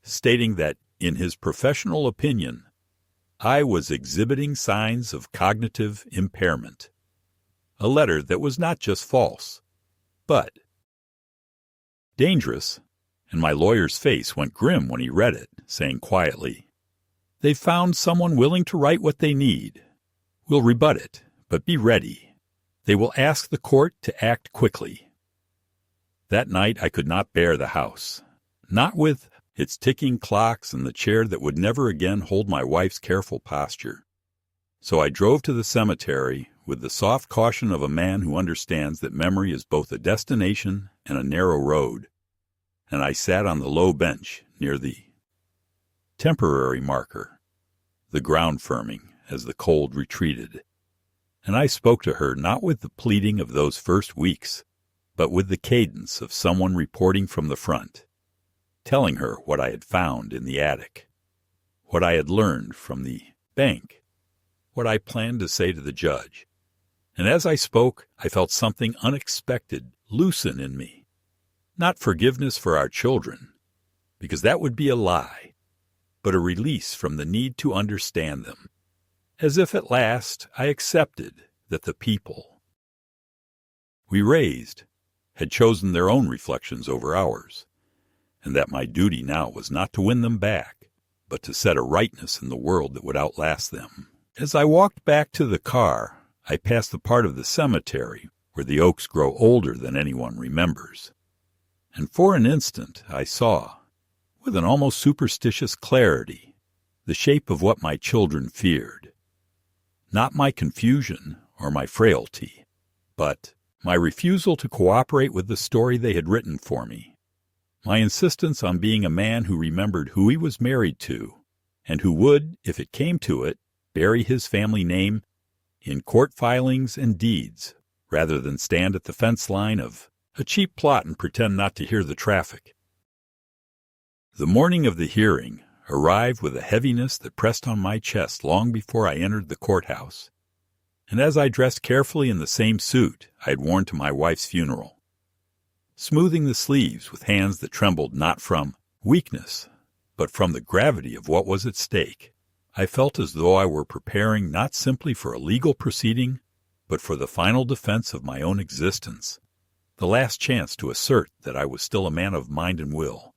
stating that, in his professional opinion, I was exhibiting signs of cognitive impairment. A letter that was not just false, but dangerous, and my lawyer's face went grim when he read it, saying quietly, "They've found someone willing to write what they need. We'll rebut it, but be ready. They will ask the court to act quickly." That night I could not bear the house, not with its ticking clocks and the chair that would never again hold my wife's careful posture. So I drove to the cemetery with the soft caution of a man who understands that memory is both a destination and a narrow road, and I sat on the low bench near the temporary marker, the ground firming as the cold retreated, and I spoke to her not with the pleading of those first weeks, but with the cadence of someone reporting from the front, telling her what I had found in the attic, what I had learned from the bank, what I planned to say to the judge. And as I spoke, I felt something unexpected loosen in me. Not forgiveness for our children, because that would be a lie, but a release from the need to understand them, as if at last I accepted that the people we raised had chosen their own reflections over ours, and that my duty now was not to win them back, but to set a rightness in the world that would outlast them. As I walked back to the car, I passed the part of the cemetery where the oaks grow older than anyone remembers, and for an instant I saw, with an almost superstitious clarity, the shape of what my children feared. Not my confusion or my frailty, but my refusal to cooperate with the story they had written for me. My insistence on being a man who remembered who he was married to, and who would, if it came to it, bury his family name in court filings and deeds, rather than stand at the fence line of a cheap plot and pretend not to hear the traffic. The morning of the hearing arrived with a heaviness that pressed on my chest long before I entered the courthouse, and as I dressed carefully in the same suit I had worn to my wife's funeral, smoothing the sleeves with hands that trembled not from weakness, but from the gravity of what was at stake, I felt as though I were preparing not simply for a legal proceeding, but for the final defense of my own existence, the last chance to assert that I was still a man of mind and will,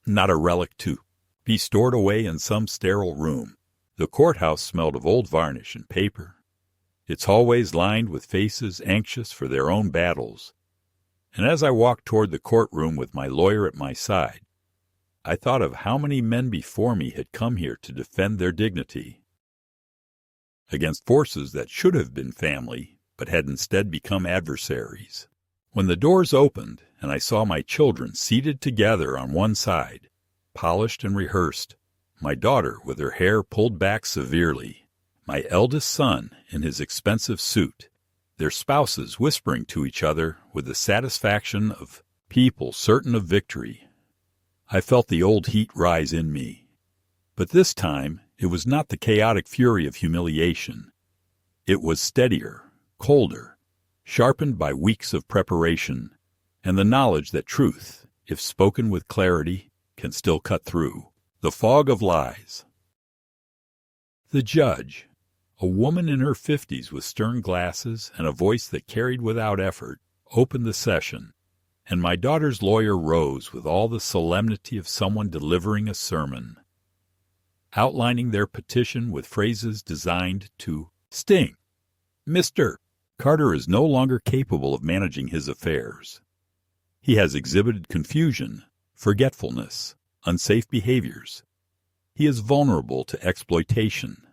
not a relic to be stored away in some sterile room. The courthouse smelled of old varnish and paper, its hallways lined with faces anxious for their own battles, and as I walked toward the courtroom with my lawyer at my side, I thought of how many men before me had come here to defend their dignity against forces that should have been family, but had instead become adversaries. When the doors opened and I saw my children seated together on one side, polished and rehearsed, my daughter with her hair pulled back severely, my eldest son in his expensive suit, their spouses whispering to each other with the satisfaction of people certain of victory, I felt the old heat rise in me. But this time it was not the chaotic fury of humiliation. It was steadier, colder, sharpened by weeks of preparation, and the knowledge that truth, if spoken with clarity, can still cut through the fog of lies. The judge, a woman in her 50s with stern glasses and a voice that carried without effort, opened the session, and my daughter's lawyer rose with all the solemnity of someone delivering a sermon, outlining their petition with phrases designed to sting. Mr. Carter is no longer capable of managing his affairs. He has exhibited confusion, forgetfulness, unsafe behaviors. He is vulnerable to exploitation.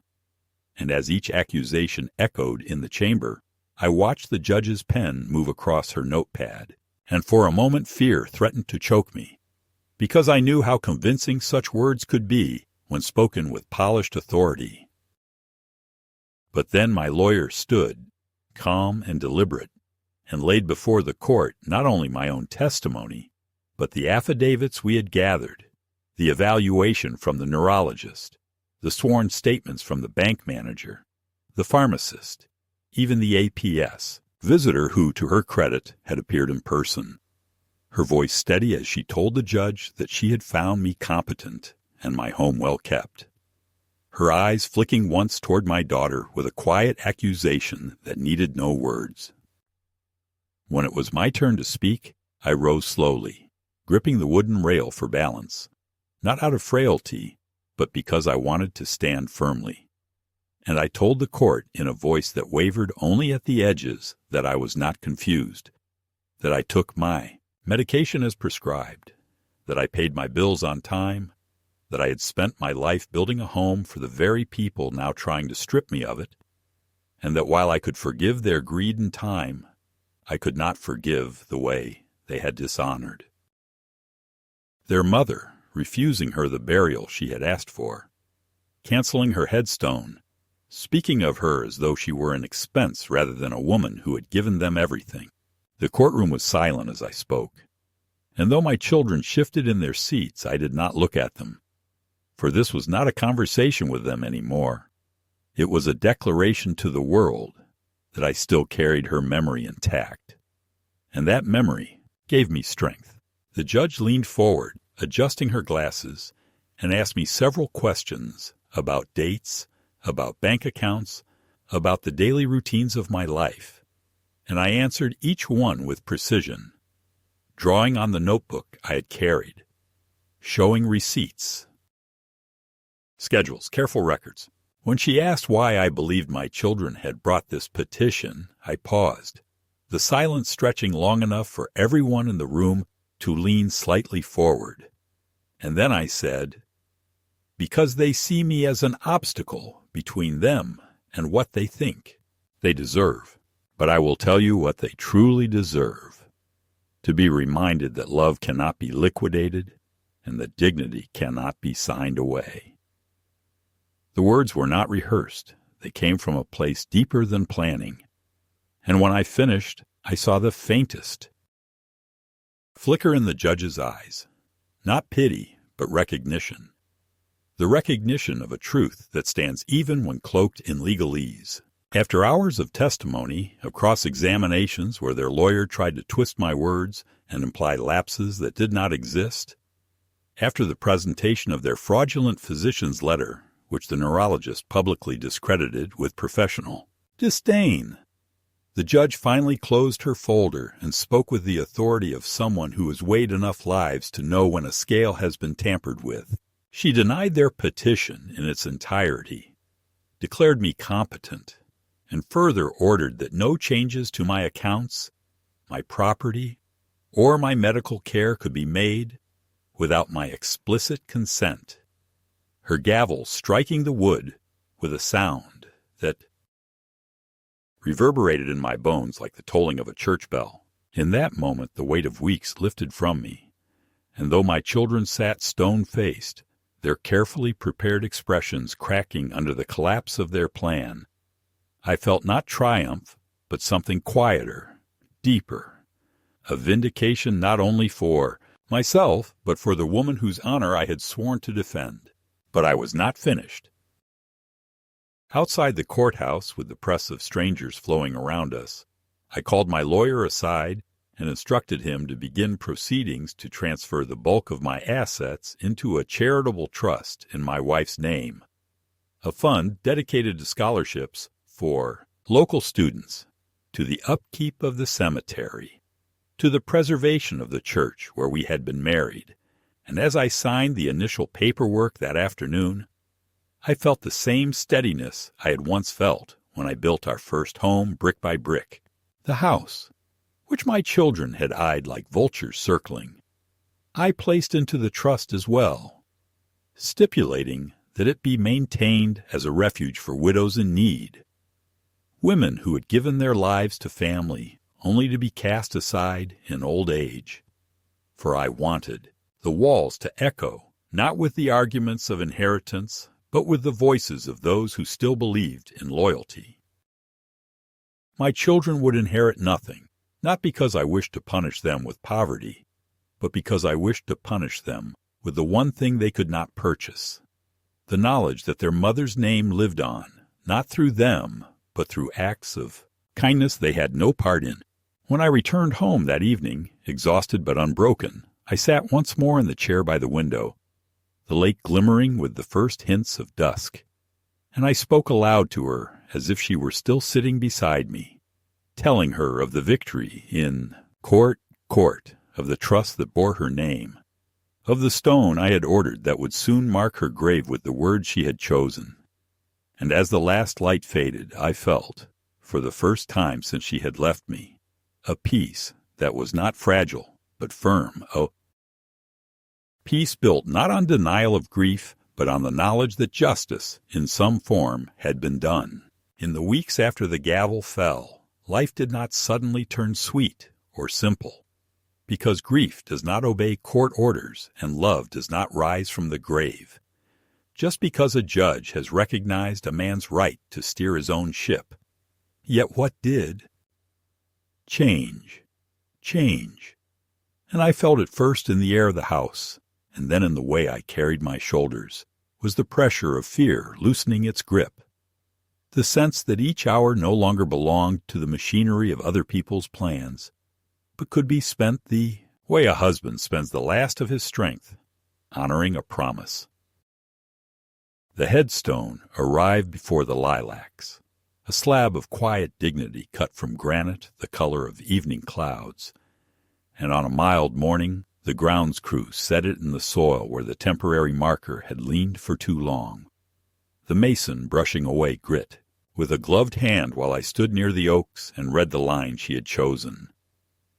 And as each accusation echoed in the chamber, I watched the judge's pen move across her notepad, and for a moment fear threatened to choke me, because I knew how convincing such words could be when spoken with polished authority. But then my lawyer stood, calm and deliberate, and laid before the court not only my own testimony, but the affidavits we had gathered, the evaluation from the neurologist, the sworn statements from the bank manager, the pharmacist, even the APS visitor who, to her credit, had appeared in person, her voice steady as she told the judge that she had found me competent and my home well kept, her eyes flicking once toward my daughter with a quiet accusation that needed no words. When it was my turn to speak, I rose slowly, gripping the wooden rail for balance, not out of frailty, but because I wanted to stand firmly. And I told the court in a voice that wavered only at the edges that I was not confused, that I took my medication as prescribed, that I paid my bills on time, that I had spent my life building a home for the very people now trying to strip me of it, and that while I could forgive their greed in time, I could not forgive the way they had dishonored their mother, refusing her the burial she had asked for, canceling her headstone, speaking of her as though she were an expense rather than a woman who had given them everything. The courtroom was silent as I spoke, and though my children shifted in their seats, I did not look at them, for this was not a conversation with them any more. It was a declaration to the world that I still carried her memory intact, and that memory gave me strength. The judge leaned forward, adjusting her glasses, and asked me several questions about dates, about bank accounts, about the daily routines of my life, and I answered each one with precision, drawing on the notebook I had carried, showing receipts, schedules, careful records. When she asked why I believed my children had brought this petition, I paused, the silence stretching long enough for everyone in the room to lean slightly forward. And then I said, because they see me as an obstacle between them and what they think they deserve. But I will tell you what they truly deserve, to be reminded that love cannot be liquidated and that dignity cannot be signed away. The words were not rehearsed. They came from a place deeper than planning. And when I finished, I saw the faintest flicker in the judge's eyes. Not pity, but recognition. The recognition of a truth that stands even when cloaked in legalese. After hours of testimony, of cross-examinations where their lawyer tried to twist my words and imply lapses that did not exist, after the presentation of their fraudulent physician's letter, which the neurologist publicly discredited with professional disdain, the judge finally closed her folder and spoke with the authority of someone who has weighed enough lives to know when a scale has been tampered with. She denied their petition in its entirety, declared me competent, and further ordered that no changes to my accounts, my property, or my medical care could be made without my explicit consent, her gavel striking the wood with a sound that reverberated in my bones like the tolling of a church bell. In that moment the weight of weeks lifted from me, and though my children sat stone-faced, their carefully prepared expressions cracking under the collapse of their plan, I felt not triumph, but something quieter, deeper, a vindication not only for myself, but for the woman whose honor I had sworn to defend. But I was not finished. Outside the courthouse, with the press of strangers flowing around us, I called my lawyer aside and instructed him to begin proceedings to transfer the bulk of my assets into a charitable trust in my wife's name, a fund dedicated to scholarships for local students, to the upkeep of the cemetery, to the preservation of the church where we had been married. And as I signed the initial paperwork that afternoon, I felt the same steadiness I had once felt when I built our first home brick by brick, the house, which my children had eyed like vultures circling. I placed into the trust as well, stipulating that it be maintained as a refuge for widows in need, women who had given their lives to family only to be cast aside in old age. For I wanted the walls to echo, not with the arguments of inheritance, but with the voices of those who still believed in loyalty. My children would inherit nothing, not because I wished to punish them with poverty, but because I wished to punish them with the one thing they could not purchase, the knowledge that their mother's name lived on, not through them, but through acts of kindness they had no part in. When I returned home that evening, exhausted but unbroken, I sat once more in the chair by the window, the lake glimmering with the first hints of dusk, and I spoke aloud to her as if she were still sitting beside me. telling her of the victory in court, of the trust that bore her name, of the stone I had ordered that would soon mark her grave with the words she had chosen. And as the last light faded, I felt, for the first time since she had left me, a peace that was not fragile, but firm, a peace built not on denial of grief, but on the knowledge that justice, in some form, had been done. In the weeks after the gavel fell, life did not suddenly turn sweet or simple, because grief does not obey court orders and love does not rise from the grave. Just because a judge has recognized a man's right to steer his own ship. Yet what did? Change. And I felt it first in the air of the house, and then in the way I carried my shoulders, was the pressure of fear loosening its grip. The sense that each hour no longer belonged to the machinery of other people's plans, but could be spent the way a husband spends the last of his strength, honoring a promise. The headstone arrived before the lilacs, a slab of quiet dignity cut from granite the color of evening clouds, and on a mild morning the grounds crew set it in the soil where the temporary marker had leaned for too long, the mason brushing away grit with a gloved hand while I stood near the oaks and read the line she had chosen,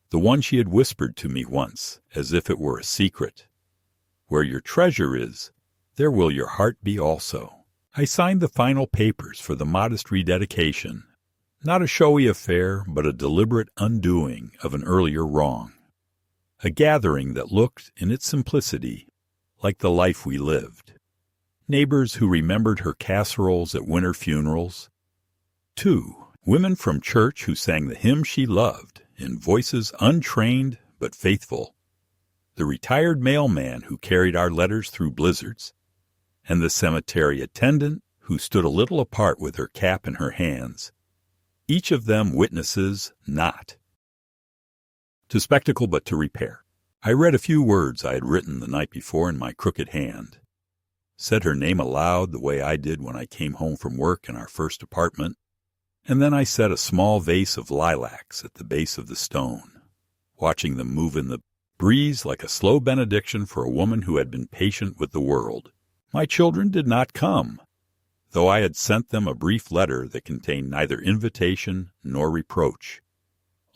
the one she had whispered to me once as if it were a secret. Where your treasure is, there will your heart be also. I signed the final papers for the modest rededication, not a showy affair, but a deliberate undoing of an earlier wrong. A gathering that looked, in its simplicity, like the life we lived. Neighbors who remembered her casseroles at winter funerals. 2 women from church who sang the hymn she loved in voices untrained but faithful. The retired mailman who carried our letters through blizzards, and the cemetery attendant who stood a little apart with her cap in her hands, each of them witnesses not to spectacle but to repair. I read a few words I had written the night before in my crooked hand, said her name aloud the way I did when I came home from work in our first apartment, and then I set a small vase of lilacs at the base of the stone, watching them move in the breeze like a slow benediction for a woman who had been patient with the world. My children did not come, though I had sent them a brief letter that contained neither invitation nor reproach,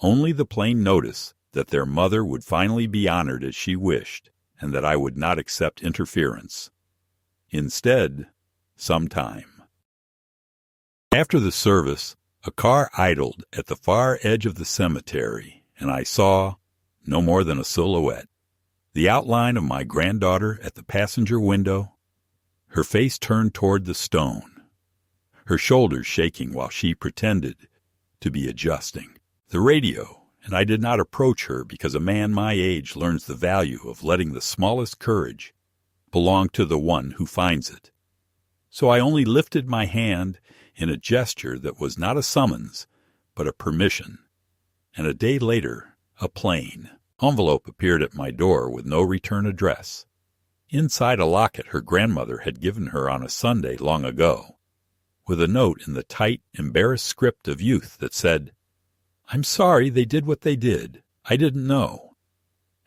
only the plain notice that their mother would finally be honored as she wished, and that I would not accept interference. Instead, sometime. After the service, a car idled at the far edge of the cemetery, and I saw, no more than a silhouette, the outline of my granddaughter at the passenger window, her face turned toward the stone, her shoulders shaking while she pretended to be adjusting the radio, and I did not approach her because a man my age learns the value of letting the smallest courage belong to the one who finds it. So I only lifted my hand in a gesture that was not a summons, but a permission, and a day later, a plain envelope appeared at my door with no return address. Inside a locket her grandmother had given her on a Sunday long ago, with a note in the tight, embarrassed script of youth that said, "I'm sorry they did what they did. I didn't know."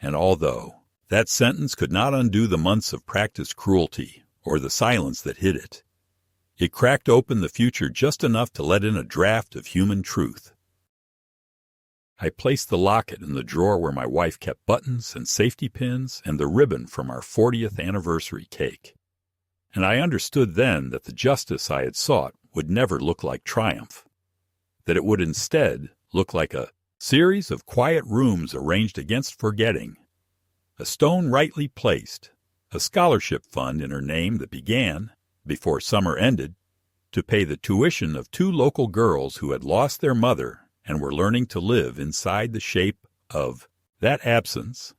And although that sentence could not undo the months of practiced cruelty or the silence that hid it, it cracked open the future just enough to let in a draft of human truth. I placed the locket in the drawer where my wife kept buttons and safety pins and the ribbon from our 40th anniversary cake. And I understood then that the justice I had sought would never look like triumph, that it would instead look like a series of quiet rooms arranged against forgetting, a stone rightly placed, a scholarship fund in her name that began, before summer ended, to pay the tuition of 2 local girls who had lost their mother and were learning to live inside the shape of that absence,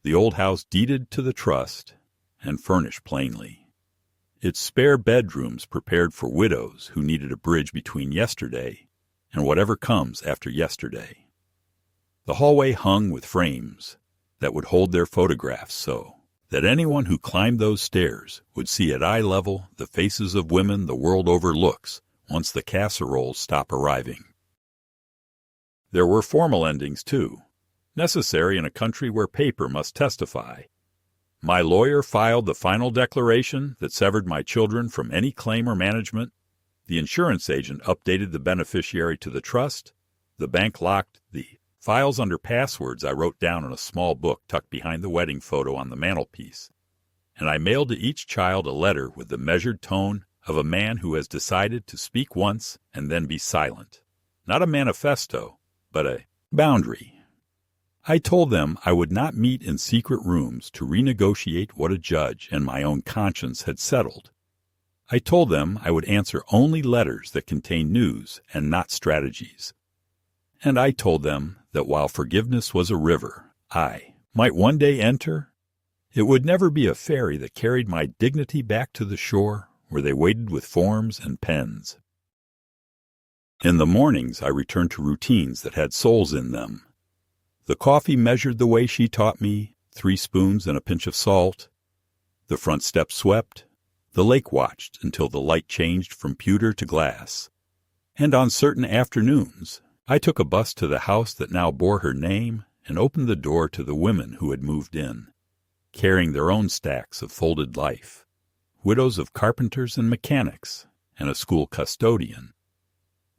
the old house deeded to the trust and furnished plainly, its spare bedrooms prepared for widows who needed a bridge between yesterday and whatever comes after yesterday. The hallway hung with frames that would hold their photographs so that anyone who climbed those stairs would see at eye level the faces of women the world overlooks once the casseroles stop arriving. There were formal endings, too, necessary in a country where paper must testify. My lawyer filed the final declaration that severed my children from any claim or management. The insurance agent updated the beneficiary to the trust. The bank locked the files under passwords I wrote down in a small book tucked behind the wedding photo on the mantelpiece. And I mailed to each child a letter with the measured tone of a man who has decided to speak once and then be silent. Not a manifesto, but a boundary. I told them I would not meet in secret rooms to renegotiate what a judge and my own conscience had settled. I told them I would answer only letters that contained news and not strategies. And I told them that while forgiveness was a river I might one day enter, it would never be a ferry that carried my dignity back to the shore where they waited with forms and pens. In the mornings I returned to routines that had souls in them. The coffee measured the way she taught me, 3 spoons and a pinch of salt. The front steps swept. The lake watched until the light changed from pewter to glass. And on certain afternoons, I took a bus to the house that now bore her name and opened the door to the women who had moved in, carrying their own stacks of folded life, widows of carpenters and mechanics, and a school custodian,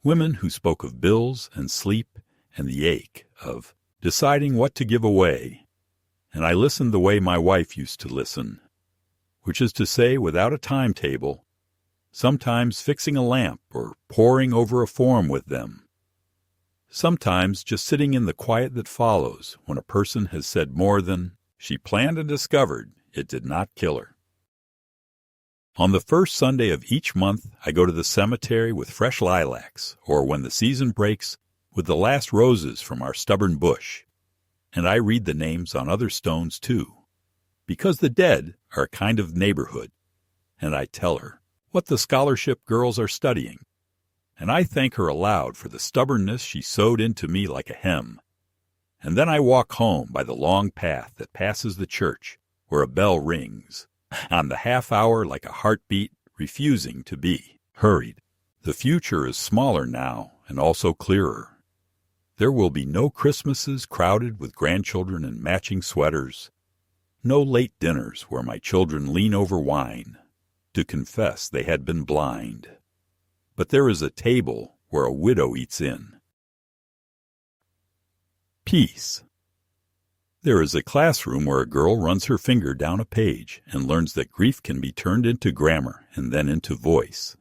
women who spoke of bills and sleep and the ache of deciding what to give away. And I listened the way my wife used to listen, which is to say without a timetable, sometimes fixing a lamp or poring over a form with them, sometimes just sitting in the quiet that follows when a person has said more than she planned and discovered it did not kill her. On the first Sunday of each month, I go to the cemetery with fresh lilacs, or when the season breaks, with the last roses from our stubborn bush. And I read the names on other stones, too, because the dead are a kind of neighborhood. And I tell her what the scholarship girls are studying. And I thank her aloud for the stubbornness she sewed into me like a hem. And then I walk home by the long path that passes the church, where a bell rings, on the half hour like a heartbeat refusing to be hurried. The future is smaller now and also clearer. There will be no Christmases crowded with grandchildren in matching sweaters, no late dinners where my children lean over wine to confess they had been blind. But there is a table where a widow eats in. Peace. There is a classroom where a girl runs her finger down a page and learns that grief can be turned into grammar and then into voice.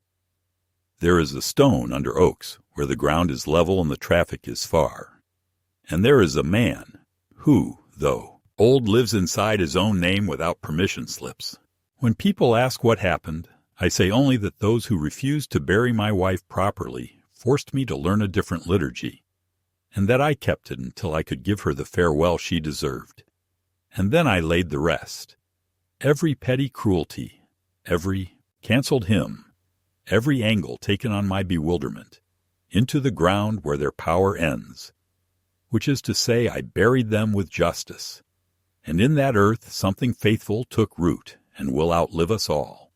There is a stone under oaks where the ground is level and the traffic is far. And there is a man who, though old, lives inside his own name without permission slips. When people ask what happened, I say only that those who refused to bury my wife properly forced me to learn a different liturgy, and that I kept it until I could give her the farewell she deserved. And then I laid the rest. Every petty cruelty, every canceled hymn, every angle taken on my bewilderment, into the ground where their power ends, which is to say I buried them with justice, and in that earth something faithful took root and will outlive us all.